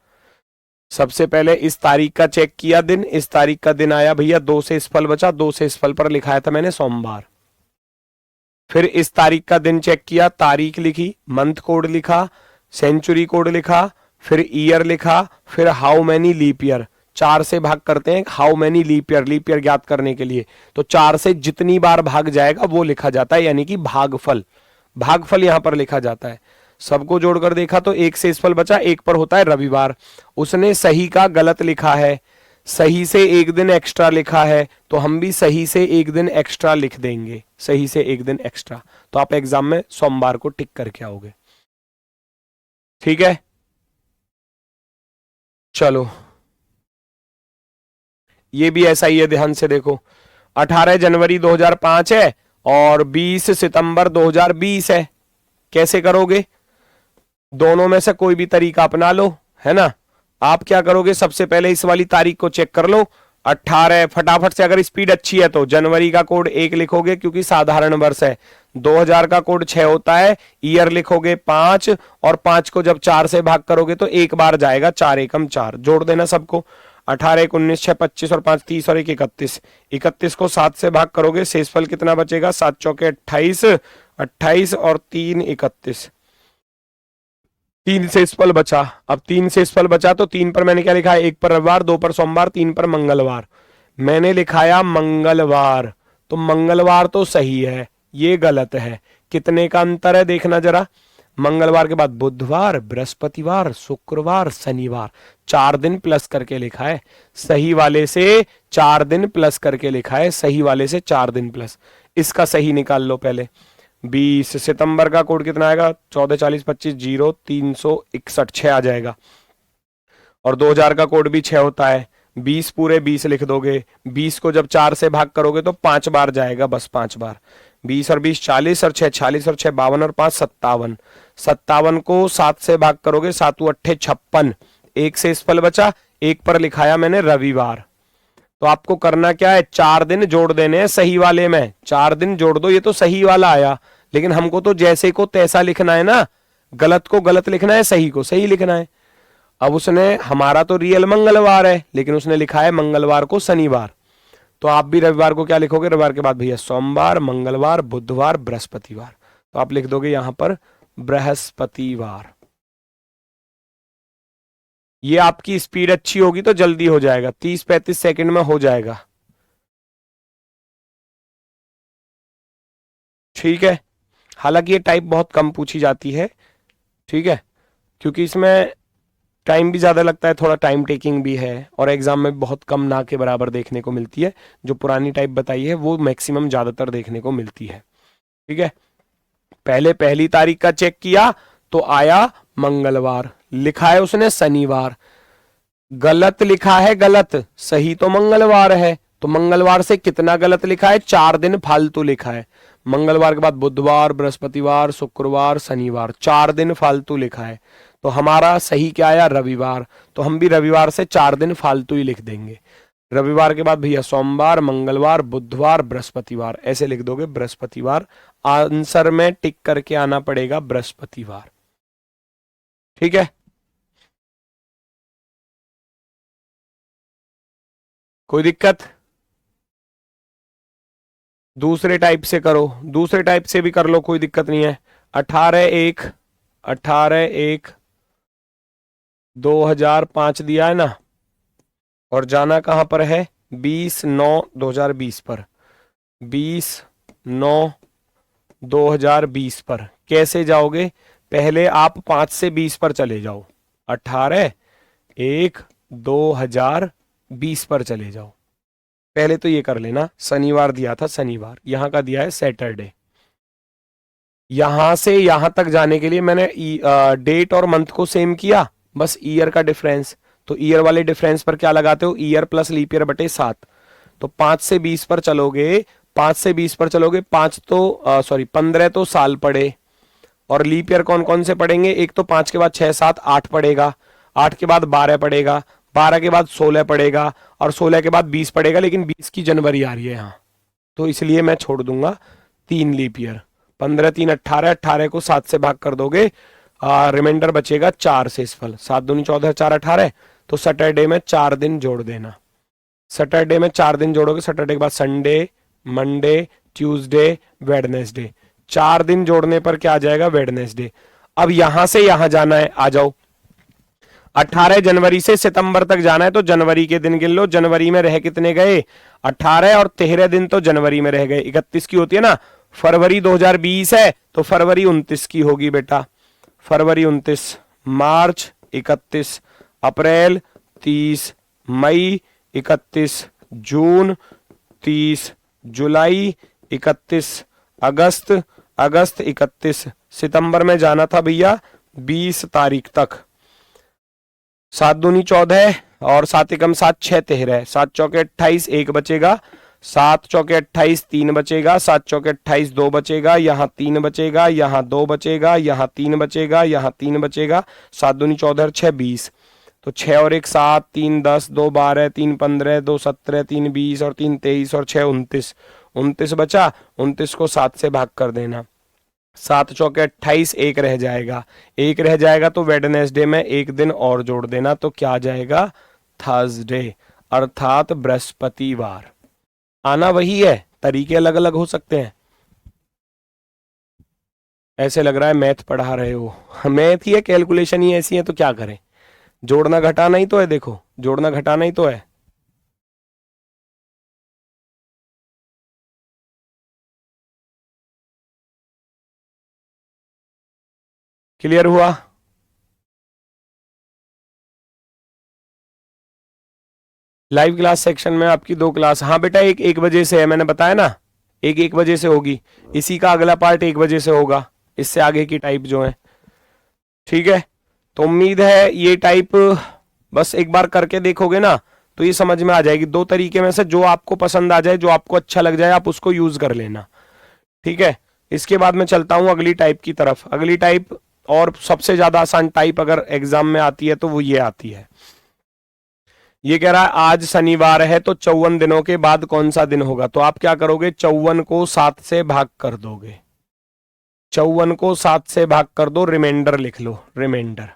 [SPEAKER 1] सबसे पहले इस तारीख का चेक किया दिन, इस तारीख का दिन आया भैया 2 से इस फल बचा, 2 से इस फल पर लिखाया था मैंने सोमवार। फिर इस तारीख का दिन चेक किया, तारीख लिखी, मंथ कोड लिखा, सेंचुरी कोड लिखा, फिर ईयर लिखा, फिर हाउ मैनी लीप ईयर, 4 से भाग करते हैं हाउ मैनी लीप ईयर ज्ञात करने के लिए, तो 4 से जितनी बार भाग जाएगा वो लिखा जाता है, यानी कि भागफल, भागफल यहां पर लिखा जाता है। सबको जोड़कर देखा तो 1 से इस फल बचा, 1 पर होता है रविवार, उसने सही का गलत लिखा है, सही से 1 दिन एक्स्ट्रा लिखा है, तो हम भी सही से 1 दिन एक्स्ट्रा लिख देंगे, सही से 1 दिन एक्स्ट्रा, तो आप एग्जाम में सोमवार को टिक करके आओगे। ठीक है, चलो ये भी ऐसा ही है, ध्यान से देखो, 18 जनवरी 2005 है और 20 सितंबर 2020 है, कैसे करोगे, दोनों में से कोई भी तरीका अपना लो, है ना। आप क्या करोगे, सबसे पहले इस वाली तारीख को चेक कर लो, 18, फटाफट से, अगर स्पीड अच्छी है तो जनवरी का कोड 1 लिखोगे क्योंकि साधारण वर्ष है, 2000 का कोड 6 होता है, ईयर लिखोगे 5, और 5 को जब 4 से भाग करोगे तो एक बार जाएगा, 4 एकम 4, जोड़ देना सबको, 18 1 19 6 25 और 5 30 और 1 31, 31 को 7 से भाग करोगे, शेषफल कितना बचेगा, 7 चौके 28, 28 और 3 31, 3 से इस फल बचा, अब 3 से इस फल बचा तो 3 पर मैंने क्या लिखा है, 1 पर रविवार, 2 पर सोमवार, 3 पर मंगलवार, मैंने लिखाया मंगलवार, तो मंगलवार तो सही है, ये गलत है, कितने का अंतर है देखना जरा, मंगलवार के बाद बुधवार, बृहस्पतिवार, शुक्रवार, शनिवार, 4 दिन प्लस करके लिखा है, सही वाले से 4 दिन प्लस करके लिखा है, सही वाले से 4 दिन प्लस, इसका सही निकाल लो पहले। 20 सितंबर का कोड कितना आएगा, 14 40 25 0 361, 6 आ जाएगा, और 2000 का कोड भी 6 होता है, 20 पूरे 20 लिख दोगे, 20 को जब 4 से भाग करोगे तो 5 बार जाएगा, बस 5 बार, 20 और 20 40 और 6 46 और 6 52 और 5 57, 57 को 7 से भाग करोगे, 7 अट्ठे 56, 1 से इस फल बचा, 1 पर लिखाया मैंने रविवार, तो आपको करना क्या है, 4 दिन जोड़ देने हैं सही वाले में, 4 दिन जोड़ दो, ये तो सही वाला आया, लेकिन हमको तो जैसे को तैसा लिखना है ना, गलत को गलत लिखना है, सही को सही लिखना है। अब उसने, हमारा तो रियल मंगलवार है लेकिन उसने लिखा है मंगलवार को शनिवार, तो आप भी रविवार को क्या लिखोगे, रविवार के बाद भैया सोमवार, मंगलवार, बुधवार, बृहस्पतिवार, तो आप लिख दोगे यहां पर बृहस्पतिवार। ये आपकी स्पीड अच्छी होगी तो जल्दी हो जाएगा, 30-35 सेकंड में हो जाएगा। ठीक है, हालांकि ये टाइप बहुत कम पूछी जाती है, ठीक है, क्योंकि इसमें टाइम भी ज्यादा लगता है, थोड़ा टाइम टेकिंग भी है, और एग्जाम में बहुत कम ना के बराबर देखने को मिलती है, जो पुरानी टाइप बताई है वो मैक्सिमम ज्यादातर देखने को मिलती है। ठीक है, पहले पहली तारीख का चेक किया तो आया मंगलवार, लिखा है उसने शनिवार, गलत लिखा है, गलत, सही तो मंगलवार है, तो मंगलवार से कितना गलत लिखा है, 4 दिन फालतू लिखा है, मंगलवार के बाद बुधवार, बृहस्पतिवार, शुक्रवार, शनिवार, 4 दिन फालतू लिखा है, तो हमारा सही क्या आया, रविवार, तो हम भी रविवार से 4 दिन फालतू ही लिख देंगे, रविवार के बाद भैया सोमवार, मंगलवार, बुधवार, बृहस्पतिवार, ऐसे लिख दोगे बृहस्पतिवार, आंसर में टिक करके आना पड़ेगा बृहस्पतिवार। ठीक है, कोई दिक्कत, दूसरे टाइप से करो, दूसरे टाइप से भी कर लो, कोई दिक्कत नहीं है। 18/1, 18/1 2005 दिया है ना, और जाना कहां पर है, 20/9/2020 पर, 20/9/2020 पर, कैसे जाओगे, पहले आप 5 से 20 पर चले जाओ, 18/1/2020 पर चले जाओ, पहले तो ये कर लेना, शनिवार दिया था, शनिवार यहां का दिया है सैटरडे, यहां से यहां तक जाने के लिए मैंने डेट और मंथ को सेम किया, बस ईयर का डिफरेंस। तो ईयर वाले डिफरेंस पर क्या लगाते हो, ईयर प्लस लीप ईयर बटे 7। तो 5 से 20 पर चलोगे, 5 से 20 पर चलोगे, 5 तो सॉरी 15 तो साल पड़े, और लीप ईयर कौन कौन से पड़ेंगे, एक तो 5 के बाद 6 7 8 पड़ेगा, 8 के बाद 12 पड़ेगा, 12 के बाद 16 पड़ेगा, और 16 के बाद 20 पड़ेगा, लेकिन 20 की जनवरी आ रही है यहाँ, तो इसलिए मैं छोड़ दूंगा 3 लीप ईयर। 15 3 18, 18 को 7 से भाग कर दोगे, रिमाइंडर बचेगा 4 शेषफल, 7 दूनी 14 4 18। तो सैटरडे में 4 दिन जोड़ देना, सैटरडे में 4 दिन जोड़ोगे, सैटरडे के बाद संडे, मंडे, ट्यूसडे, वेडनेसडे, 4 दिन जोड़ने पर क्या आ जाएगा, वेडनेसडे। अब यहां से यहां जाना है, आ जाओ। 18 जनवरी से सितंबर तक जाना है, तो जनवरी के दिन गिन लो। जनवरी में रह कितने गए, 18, और 13 दिन तो जनवरी में रह गए, 31 की होती है ना। फरवरी 2020 है, तो फरवरी 29 की होगी बेटा, फरवरी 29, मार्च 31, अप्रैल 30, मई 31, जून 30, जुलाई 31, अगस्त 31, सितंबर में जाना था भैया 20 तारीख तक। 7 दूनी 14, और 7 एकम 7 6 13, 7 चौके 28, 1 बचेगा, 7 चौके 28, 3 बचेगा, 7 चौके 28, 2 बचेगा, यहाँ 3 बचेगा, यहाँ 2 बचेगा, यहाँ 3 बचेगा, यहाँ 3 बचेगा, 7 दूनी 14 6 20, तो 6 और 1 7, 3 10, 2 12, 3 15, 2 17, 3 20, और 3 23, और 6 29, 29 बचा, 29 को 7 से भाग कर देना, 7 चौके 28, 1 रह जाएगा, 1 रह जाएगा, तो वेडनेसडे में 1 दिन और जोड़ देना, तो क्या आ जाएगा, थर्सडे, अर्थात बृहस्पतिवार। आना वही है, तरीके अलग अलग हो सकते हैं। ऐसे लग रहा है मैथ पढ़ा रहे हो, मैथ ही है, कैलकुलेशन ही ऐसी है, तो क्या करें, जोड़ना घटाना ही तो है, देखो जोड़ना घटाना ही तो है। क्लियर हुआ? लाइव क्लास सेक्शन में आपकी 2 क्लास, हाँ बेटा, एक 1 बजे से है, मैंने बताया ना, एक 1 बजे से होगी, इसी का अगला पार्ट 1 बजे से होगा, इससे आगे की टाइप जो है, ठीक है। तो उम्मीद है ये टाइप बस एक बार करके देखोगे ना, तो ये समझ में आ जाएगी। 2 तरीके में से जो आपको पसंद आ जाए, जो आपको अच्छा लग जाए, आप उसको यूज कर लेना, ठीक है। इसके बाद मैं चलता हूं अगली टाइप की तरफ। अगली टाइप और सबसे ज्यादा आसान टाइप अगर एग्जाम में आती है तो वो ये आती है। ये कह रहा है आज शनिवार है, तो 54 दिनों के बाद कौन सा दिन होगा। तो आप क्या करोगे, 54 को 7 से भाग कर दोगे, 54 को 7 से भाग कर दो, रिमाइंडर लिख लो, रिमाइंडर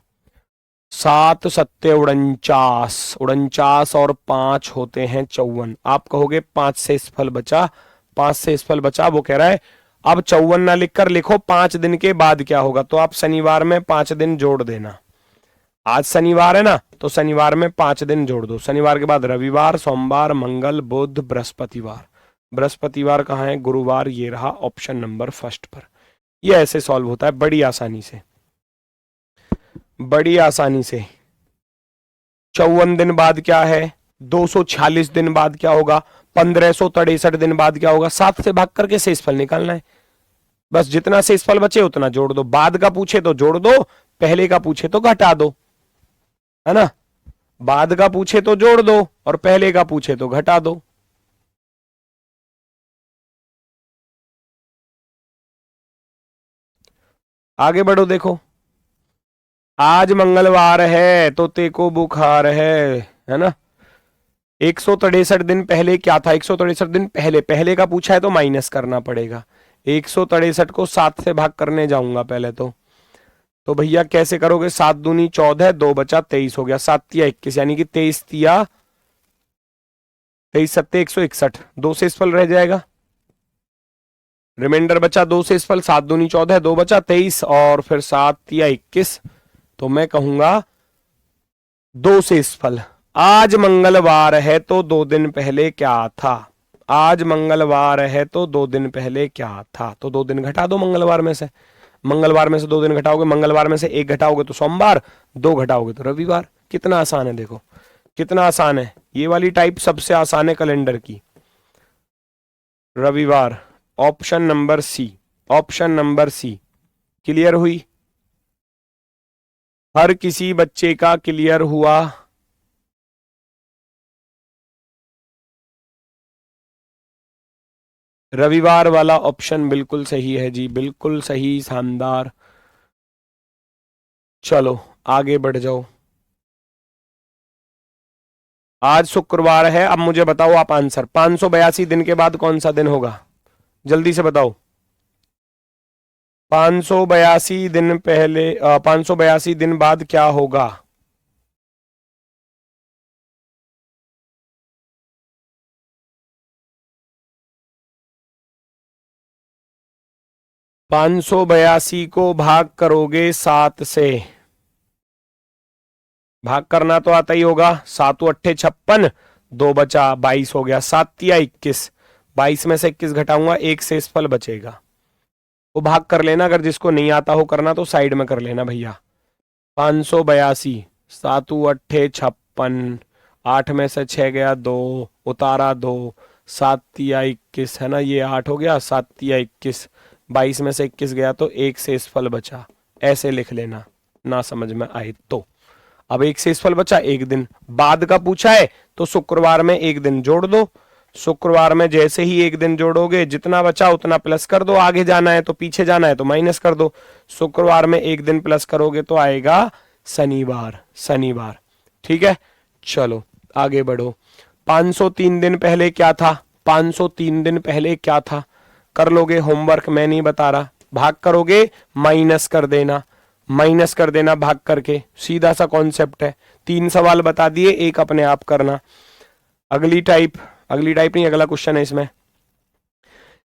[SPEAKER 1] 7 सत्ते 49, 49 और 5 होते हैं 54। आप कहोगे 5 से फल बचा, 5 से फल बचा। वो कह रहा है अब 54 ना लिखकर लिखो 5 दिन के बाद क्या होगा। तो आप शनिवार में 5 दिन जोड़ देना, आज शनिवार है ना, तो शनिवार में 5 दिन जोड़ दो। शनिवार के बाद रविवार, सोमवार, मंगल, बुध, बृहस्पतिवार। बृहस्पतिवार कहाँ है, गुरुवार, ये रहा ऑप्शन नंबर फर्स्ट पर। ये ऐसे सॉल्व होता है बड़ी आसानी से, बड़ी आसानी से। 54 दिन बाद क्या है, 246 दिन बाद क्या होगा, 1563 दिन बाद क्या होगा। 7 से भाग करके शेषफल निकालना है, बस जितना शेषफल बचे उतना जोड़ दो। बाद का पूछे तो जोड़ दो, पहले का पूछे तो घटा दो, है ना। बाद का पूछे तो जोड़ दो और पहले का पूछे तो घटा दो। आगे बढ़ो, देखो आज मंगलवार है तो तेको बुखार है ना। 163 दिन पहले क्या था, 163 दिन पहले, पहले का पूछा है तो माइनस करना पड़ेगा। 163 को 7 से भाग करने जाऊंगा पहले तो भैया कैसे करोगे, 7 दूनी 14, 2 बचा 23 हो गया, 7 तिया 21, यानी कि 23 तिया 23 सत्ते 161, 2 शेषफल रह जाएगा, रिमाइंडर बचा 2 शेषफल, 7 दूनी 14, 2 बचा 23, और फिर 7 तिया 21। तो मैं कहूंगा 2 शेषफल। आज मंगलवार है तो 2 दिन पहले क्या था, आज मंगलवार है तो 2 दिन पहले क्या था। तो 2 दिन घटा दो मंगलवार में से, मंगलवार में से 2 दिन घटाओगे, मंगलवार में से 1 घटाओगे तो सोमवार, 2 घटाओगे तो रविवार। कितना आसान है, देखो कितना आसान है। ये वाली टाइप सबसे आसान है कैलेंडर की, रविवार। Option number C, option number C. Clear हुई? हर किसी बच्चे का क्लियर हुआ? रविवार वाला ऑप्शन बिल्कुल सही है जी, बिल्कुल सही, शानदार। चलो आगे बढ़ जाओ। आज शुक्रवार है, अब मुझे बताओ आप आंसर। 582 दिन के बाद कौन सा दिन होगा? जल्दी से बताओ। 582 दिन पहले 582 दिन बाद क्या होगा? 582 को भाग करोगे 7 से। भाग करना तो आता ही होगा। 7 अट्ठे 56, 2 बचा 22 हो गया। 7 या 21, 22 में से 21 घटाऊंगा, एक शेषफल बचेगा। वो भाग कर लेना, अगर जिसको नहीं आता हो करना तो साइड में कर लेना भैया। 582, 7 अट्ठे 56, 8 में से 6 गया 2, उतारा 2, 7 या 21 है ना, ये 8 हो गया। 7 या 21, 22 में से 21 गया तो एक शेषफल बचा। ऐसे लिख लेना, ना समझ में आए तो। अब एक शेषफल बचा, एक दिन बाद का पूछा है तो शुक्रवार में एक दिन जोड़ दो। शुक्रवार में जैसे ही एक दिन जोड़ोगे, जितना बचा उतना प्लस कर दो। आगे जाना है तो पीछे जाना है तो माइनस कर दो। शुक्रवार में एक दिन प्लस करोगे तो आएगा शनिवार। शनिवार, ठीक है। चलो आगे बढ़ो। 503 दिन पहले क्या था? 503 दिन पहले क्या था? कर लोगे होमवर्क, मैं नहीं बता रहा। भाग करोगे, माइनस कर देना, माइनस कर देना भाग करके, सीधा सा कॉन्सेप्ट है। 3 सवाल बता दिए, एक अपने आप करना। अगली टाइप नहीं, अगला क्वेश्चन है इसमें।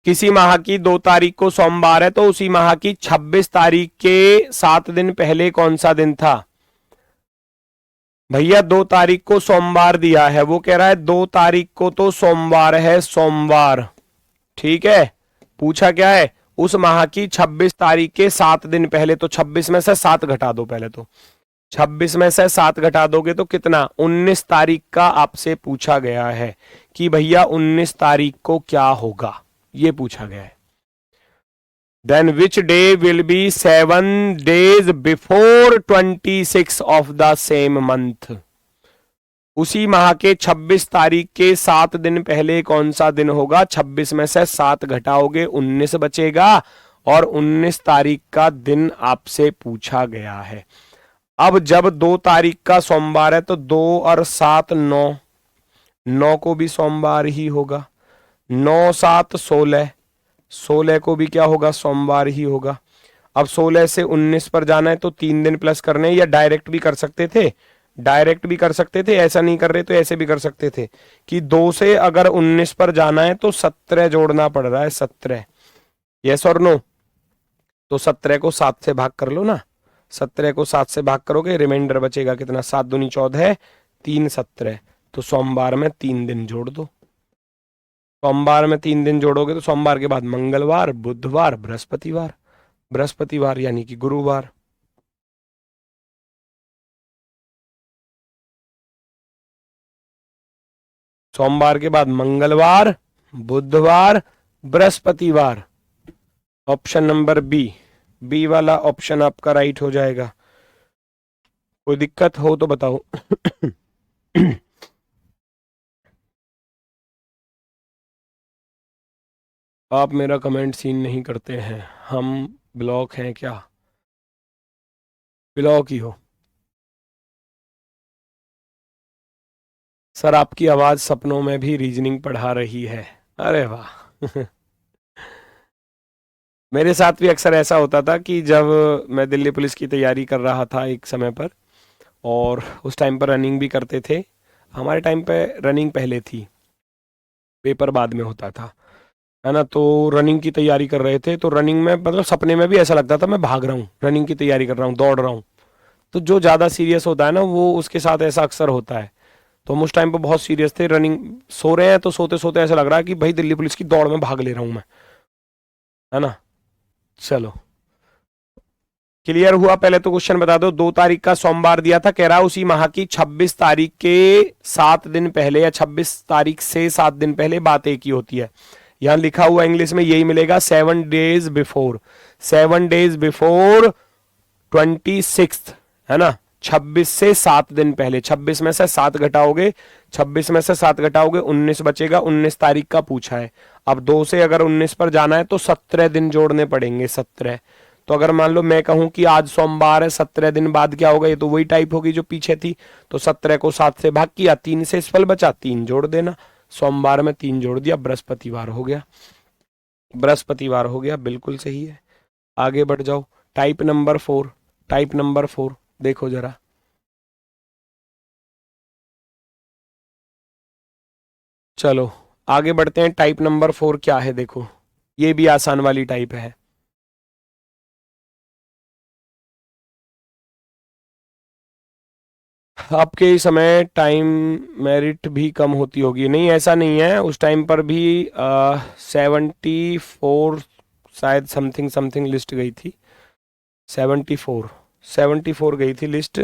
[SPEAKER 1] किसी माह की 2 तारीख को सोमवार है तो उसी माह की 26 तारीख के 7 दिन पहले कौन सा दिन था? भैया 2 तारीख को सोमवार दिया है, वो कह रहा है 2 तारीख को तो सोमवार है, सोमवार, ठीक है। पूछा क्या है? उस माह की 26 तारीख के 7 दिन पहले। तो 26 में से 7 घटा दो पहले तो। 26 में से 7 घटा दोगे तो कितना? 19 तारीख का आपसे पूछा गया है कि भैया 19 तारीख को क्या होगा, ये पूछा गया है। Then which day will be 7 days before 26 of the same month? उसी माह के 26 तारीख के 7 दिन पहले कौन सा दिन होगा? 26 में से 7 घटाओगे, 19 बचेगा, और 19 तारीख का दिन आपसे पूछा गया है। अब जब 2 तारीख का सोमवार है तो 2 और 7 9, 9 को भी सोमवार ही होगा। 9 7 16, 16 को भी क्या होगा? सोमवार ही होगा। अब 16 से 19 पर जाना है तो 3 दिन प्लस करने, या डायरेक्ट भी कर सकते थे, डायरेक्ट भी कर सकते थे, ऐसा नहीं कर रहे तो ऐसे भी कर सकते थे कि 2 से अगर 19 पर जाना है तो 17 जोड़ना पड़ रहा है, 17। यस और नो? तो 17 को 7 से भाग कर लो ना। 17 को 7 से भाग करोगे, रिमाइंडर बचेगा कितना? 7 दूनी 14, 3 17। तो सोमवार में 3 दिन जोड़ दो। सोमवार में 3 दिन जोड़ोगे तो सोमवार के बाद मंगलवार, बुधवार, बृहस्पतिवार। बृहस्पतिवार यानी कि गुरुवार। सोमवार के बाद मंगलवार, बुधवार, बृहस्पतिवार। ऑप्शन नंबर बी वाला ऑप्शन आपका राइट हो जाएगा। कोई दिक्कत हो तो बताओ। आप मेरा कमेंट सीन नहीं करते हैं, हम ब्लॉक हैं क्या? ब्लॉक ही हो। सर आपकी आवाज सपनों में भी रीजनिंग पढ़ा रही है। अरे वाह। मेरे साथ भी अक्सर ऐसा होता था कि जब मैं दिल्ली पुलिस की तैयारी कर रहा था एक समय पर, और उस टाइम पर रनिंग भी करते थे। हमारे टाइम पे रनिंग पहले थी, पेपर बाद में होता था, है ना। तो रनिंग की तैयारी कर रहे थे, तो रनिंग में मतलब सपने में भी ऐसा लगता था मैं भाग रहा हूँ, रनिंग की तैयारी कर रहा हूँ, दौड़ रहा हूँ। तो जो ज़्यादा सीरियस होता है ना, वो उसके साथ ऐसा अक्सर होता है। तो हम उस टाइम पर बहुत सीरियस थे, रनिंग सो रहे हैं तो सोते सोते ऐसा लग रहा है कि भाई दिल्ली पुलिस की दौड़ में भाग ले रहा हूँ मैं, है ना। चलो क्लियर हुआ? पहले तो क्वेश्चन बता दो। 2 तारीख का सोमवार दिया था, कह रहा उसी माह की 26 तारीख के 7 दिन पहले, या 26 तारीख से 7 दिन पहले, बात एक ही होती है। यहां लिखा हुआ इंग्लिश में यही मिलेगा, 7 days बिफोर। 7 days बिफोर 26, है ना, 26 से 7 दिन पहले। 26 में से 7 घटाओगे, 26 में से 7 घटाओगे 19 बचेगा, 19 तारीख का पूछा है। अब 2 से अगर 19 पर जाना है तो 17 दिन जोड़ने पड़ेंगे, 17। तो अगर मान लो मैं कहूं कि आज सोमवार है, 17 दिन बाद क्या होगा, ये तो वही टाइप होगी जो पीछे थी। तो 17 को 7 से भाग किया, 3 से स्पेल बचा, 3 जोड़ देना। सोमवार में 3 जोड़ दिया, बृहस्पतिवार हो गया। बृहस्पतिवार हो गया, बिल्कुल सही है। आगे बढ़ जाओ। टाइप नंबर 4, टाइप नंबर 4 देखो जरा। चलो आगे बढ़ते हैं। टाइप नंबर 4 क्या है देखो, ये भी आसान वाली टाइप है। आपके समय टाइम मेरिट भी कम होती होगी, नहीं ऐसा नहीं है, उस टाइम पर भी 74 शायद समथिंग समथिंग लिस्ट गई थी। 74 गई थी लिस्ट,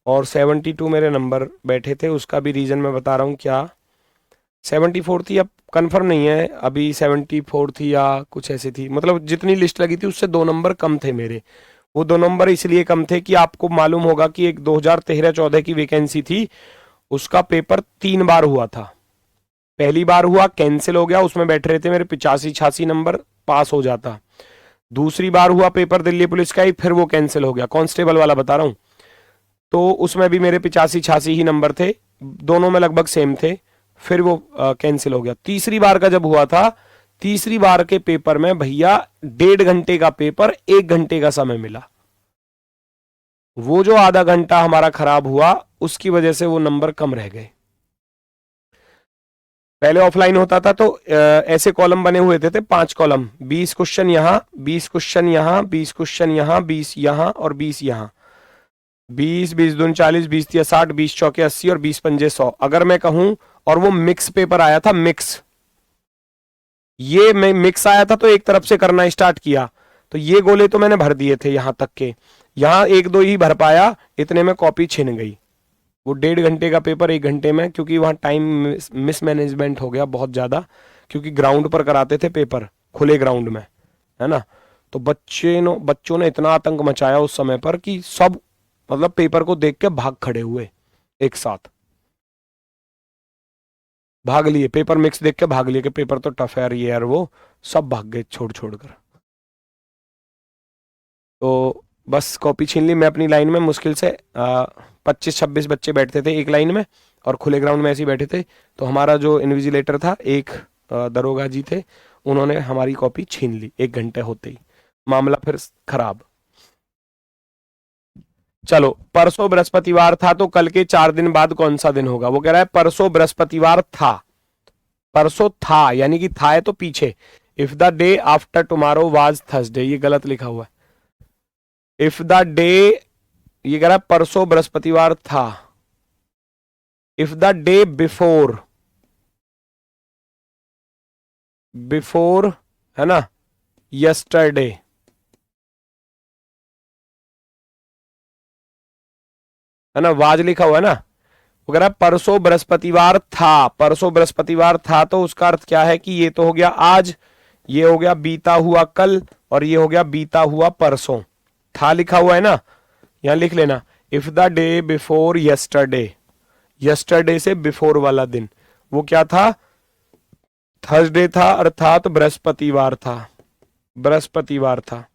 [SPEAKER 1] और 72 मेरे नंबर बैठे थे। उसका भी रीज़न मैं बता रहा हूँ क्या। 74 थी, अब कंफर्म नहीं है अभी 74 थी या कुछ ऐसी थी, मतलब जितनी लिस्ट लगी थी उससे 2 नंबर कम थे मेरे। वो 2 नंबर इसलिए कम थे कि आपको मालूम होगा कि एक 2013-14 की वैकेंसी थी, उसका पेपर 3 बार हुआ था। पहली बार हुआ, कैंसिल हो गया, उसमें बैठ रहे थे मेरे 85-86 नंबर, पास हो जाता। दूसरी बार हुआ पेपर दिल्ली पुलिस का ही, फिर वो कैंसिल हो गया, कांस्टेबल वाला बता रहा हूं। तो उसमें भी मेरे 85-86 ही नंबर थे, दोनों में लगभग सेम थे, फिर वो कैंसिल हो गया। तीसरी बार का जब हुआ था, तीसरी बार के पेपर में भैया 1.5 घंटे का पेपर, 1 घंटे का समय मिला। वो जो आधा घंटा हमारा खराब हुआ, उसकी वजह से वो नंबर कम रह गए। पहले ऑफलाइन होता था तो ऐसे कॉलम बने हुए थे 5 कॉलम, 20 क्वेश्चन यहां, 20 क्वेश्चन यहां, 20 क्वेश्चन यहां, 20 यहां और 20 यहां। 20, 20 दूनी 40, 20 तिया 60, 20 चौके 80 और 20 पंजे 100। अगर मैं कहूं, और वो मिक्स पेपर आया था, मिक्स, ये मैं मिक्स आया था तो एक तरफ से करना स्टार्ट किया, तो ये गोले तो मैंने भर दिए थे यहां तक के, यहां 1-2 ही भर पाया, इतने में कॉपी छिन गई। वो 1.5 घंटे का पेपर 1 घंटे में, क्योंकि वहां टाइम मिसमैनेजमेंट हो गया बहुत ज्यादा, क्योंकि ग्राउंड पर कराते थे पेपर, खुले ग्राउंड में, है ना। तो बच्चों ने इतना आतंक मचाया उस समय पर कि सब मतलब पेपर को देख के भाग खड़े हुए, एक साथ भाग लिए, पेपर मिक्स देख के भाग लिए कि पेपर तो टफ है ये यार, वो सब भाग गए छोड़ छोड़ कर। तो बस कॉपी छीन ली। मैं अपनी लाइन में मुश्किल से 25-26 बच्चे बैठते थे एक लाइन में, और खुले ग्राउंड में ऐसे ही बैठे थे। तो हमारा जो इन्विजिलेटर था, एक दरोगा जी थे, उन्होंने हमारी कॉपी छीन ली 1 घंटे होते ही, मामला फिर खराब। चलो, परसों बृहस्पतिवार था, तो कल के 4 दिन बाद कौन सा दिन होगा। वो कह रहा है परसों बृहस्पतिवार था, परसों था यानी कि था है तो पीछे। If the day after tomorrow was Thursday, ये गलत लिखा हुआ है। इफ द डे, ये कह रहा है परसों बृहस्पतिवार था। If the day before, before है ना, यस्टरडे, है ना, वाज लिखा हुआ है ना। वो कह रहा है परसों बृहस्पतिवार था, परसों बृहस्पतिवार था, तो उसका अर्थ क्या है कि ये तो हो गया आज, ये हो गया बीता हुआ कल, और ये हो गया बीता हुआ परसों। था लिखा हुआ है ना, यहां लिख लेना। If the day before yesterday, yesterday से बिफोर वाला दिन वो क्या था, थर्सडे था, अर्थात बृहस्पतिवार था, बृहस्पतिवार था।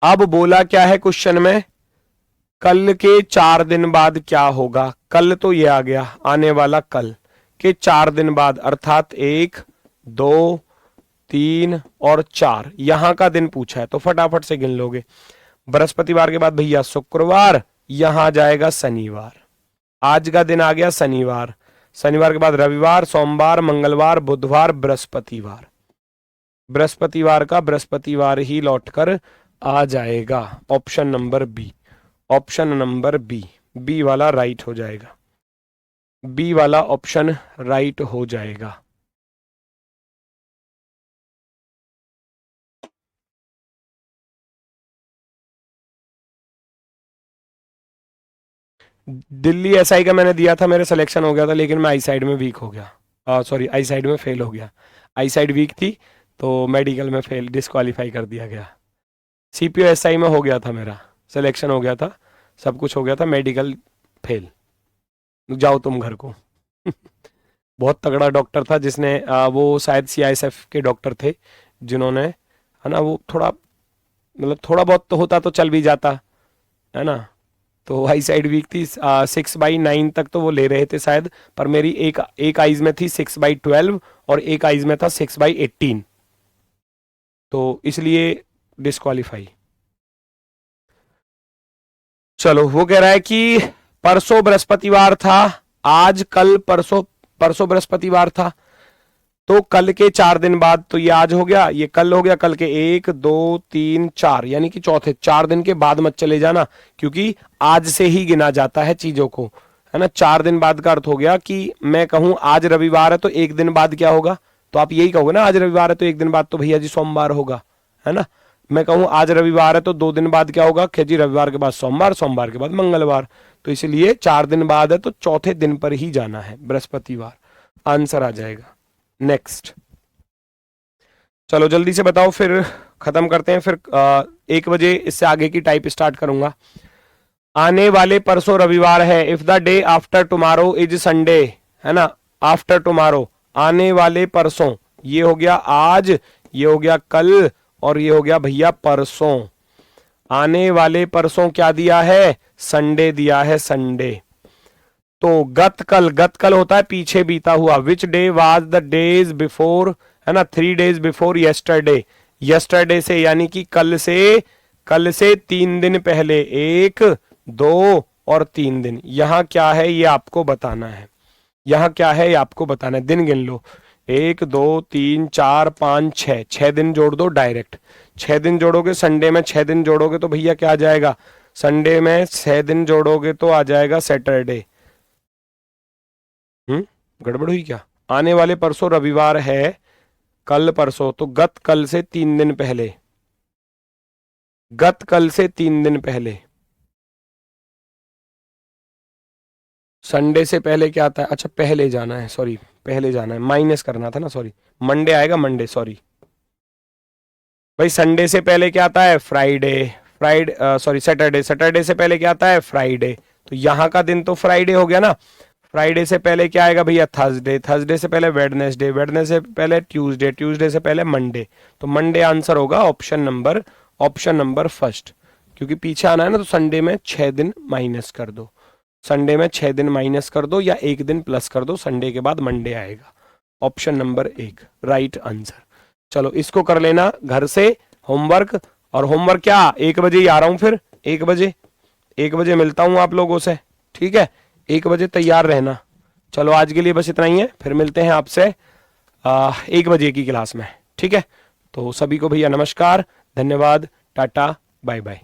[SPEAKER 1] अब बोला क्या है क्वेश्चन में, कल के 4 दिन बाद क्या होगा। कल तो ये आ गया, आने वाला कल के 4 दिन बाद, अर्थात 1, 2, 3 और 4, यहां का दिन पूछा है, तो फटाफट से गिन लोगे। बृहस्पतिवार के बाद भैया शुक्रवार, यहां जाएगा शनिवार, आज का दिन आ गया शनिवार। शनिवार के बाद रविवार, सोमवार, मंगलवार, बुधवार, बृहस्पतिवार। बृहस्पतिवार का बृहस्पतिवार ही लौटकर आ जाएगा। Option number B, option number B, B वाला राइट हो जाएगा, बी वाला ऑप्शन राइट हो जाएगा। दिल्ली एसआई का मैंने दिया था, मेरे सिलेक्शन हो गया था, लेकिन मैं आई साइड में वीक हो गया, सॉरी आई साइड में फेल हो गया। आई साइड वीक थी, तो मेडिकल में फेल, डिस्क्वालीफाई कर दिया गया। CPO-SI में हो गया था, मेरा सिलेक्शन हो गया था, सब कुछ हो गया था, मेडिकल फेल, जाओ तुम घर को। बहुत तगड़ा डॉक्टर था जिसने वो शायद CISF के डॉक्टर थे जिन्होंने, है ना, वो थोड़ा मतलब थोड़ा बहुत तो होता तो चल भी जाता, है ना। तो आई साइड वीक थी, 6/9 तक तो वो ले रहे थे शायद, पर मेरी एक आइज में थी 6/12 और एक आइज में था 6/18, तो इसलिए डिस्क्वालीफाई। चलो, वो कह रहा है कि परसों बृहस्पतिवार था, आज कल परसों, परसों बृहस्पतिवार था, तो कल के 4 दिन बाद, तो ये आज हो गया, ये कल हो गया, कल के 1 2 3 4, यानी कि चौथे 4 दिन के बाद मत चले जाना, क्योंकि आज से ही गिना जाता है चीजों को, है ना। 4 दिन बाद का अर्थ हो गया कि मैं कहूं आज रविवार है तो एक दिन बाद क्या होगा, तो आप यही कहोगे ना, आज रविवार है तो एक दिन बाद तो भैया जी सोमवार होगा, है ना। मैं कहूं आज रविवार है तो 2 दिन बाद क्या होगा, कि जी रविवार के बाद सोमवार, सोमवार के बाद मंगलवार, तो इसलिए 4 दिन बाद है तो चौथे दिन पर ही जाना है, बृहस्पतिवार आंसर आ जाएगा। नेक्स्ट, चलो जल्दी से बताओ, फिर खत्म करते हैं, फिर 1 बजे इससे आगे की टाइप स्टार्ट करूंगा। आने वाले परसों रविवार है, if the day after tomorrow is Sunday, है ना, आफ्टर टुमारो, आने वाले परसों, ये हो गया आज, ये हो गया कल, और ये हो गया भैया परसों। आने वाले परसों क्या दिया है, संडे दिया है, संडे। तो गत कल होता है पीछे बीता हुआ, which day was the days before, है ना, 3 days बिफोर यस्टरडे, यस्टरडे से यानी कि कल से 3 दिन पहले, 1 2 और 3 दिन, यहां क्या है ये आपको बताना है, यहां क्या है ये आपको बताना है, दिन गिन लो, 1 2 3 4 5 6, 6 दिन जोड़ दो डायरेक्ट, 6 दिन जोड़ोगे, संडे में 6 दिन जोड़ोगे तो भैया क्या आ जाएगा, संडे में 6 दिन जोड़ोगे तो आ जाएगा सैटरडे। गड़बड़ हुई क्या, आने वाले परसों रविवार है, कल परसों, तो गत कल से 3 दिन पहले, गत कल से 3 दिन पहले, संडे से पहले क्या आता है, अच्छा पहले जाना है, सॉरी पहले जाना है, माइनस करना था ना, सॉरी मंडे आएगा, मंडे, सॉरी भाई, संडे से पहले क्या आता है, फ्राइडे, सॉरी सैटरडे, सैटरडे से पहले क्या आता है, फ्राइडे, तो यहां का दिन तो फ्राइडे हो गया ना। फ्राइडे से पहले क्या आएगा भैया, थर्सडे, थर्सडे से पहले वेडनेसडे, वेडनेसडे से पहले ट्यूसडे, ट्यूसडे से पहले मंडे, तो मंडे आंसर होगा ऑप्शन नंबर फर्स्ट, क्योंकि पीछे आना है ना, तो संडे में 6 दिन माइनस कर दो, संडे में 6 दिन माइनस कर दो या 1 दिन प्लस कर दो, संडे के बाद मंडे आएगा, ऑप्शन नंबर 1 राइट आंसर। चलो इसको कर लेना घर से होमवर्क, और होमवर्क क्या 1 बजे ही आ रहा हूं, फिर 1 बजे मिलता हूं आप लोगों से, ठीक है, 1 बजे तैयार रहना। चलो आज के लिए बस इतना ही है, फिर मिलते हैं आपसे 1 बजे की क्लास में, ठीक है। तो सभी को भैया नमस्कार, धन्यवाद, टाटा, बाय बाय।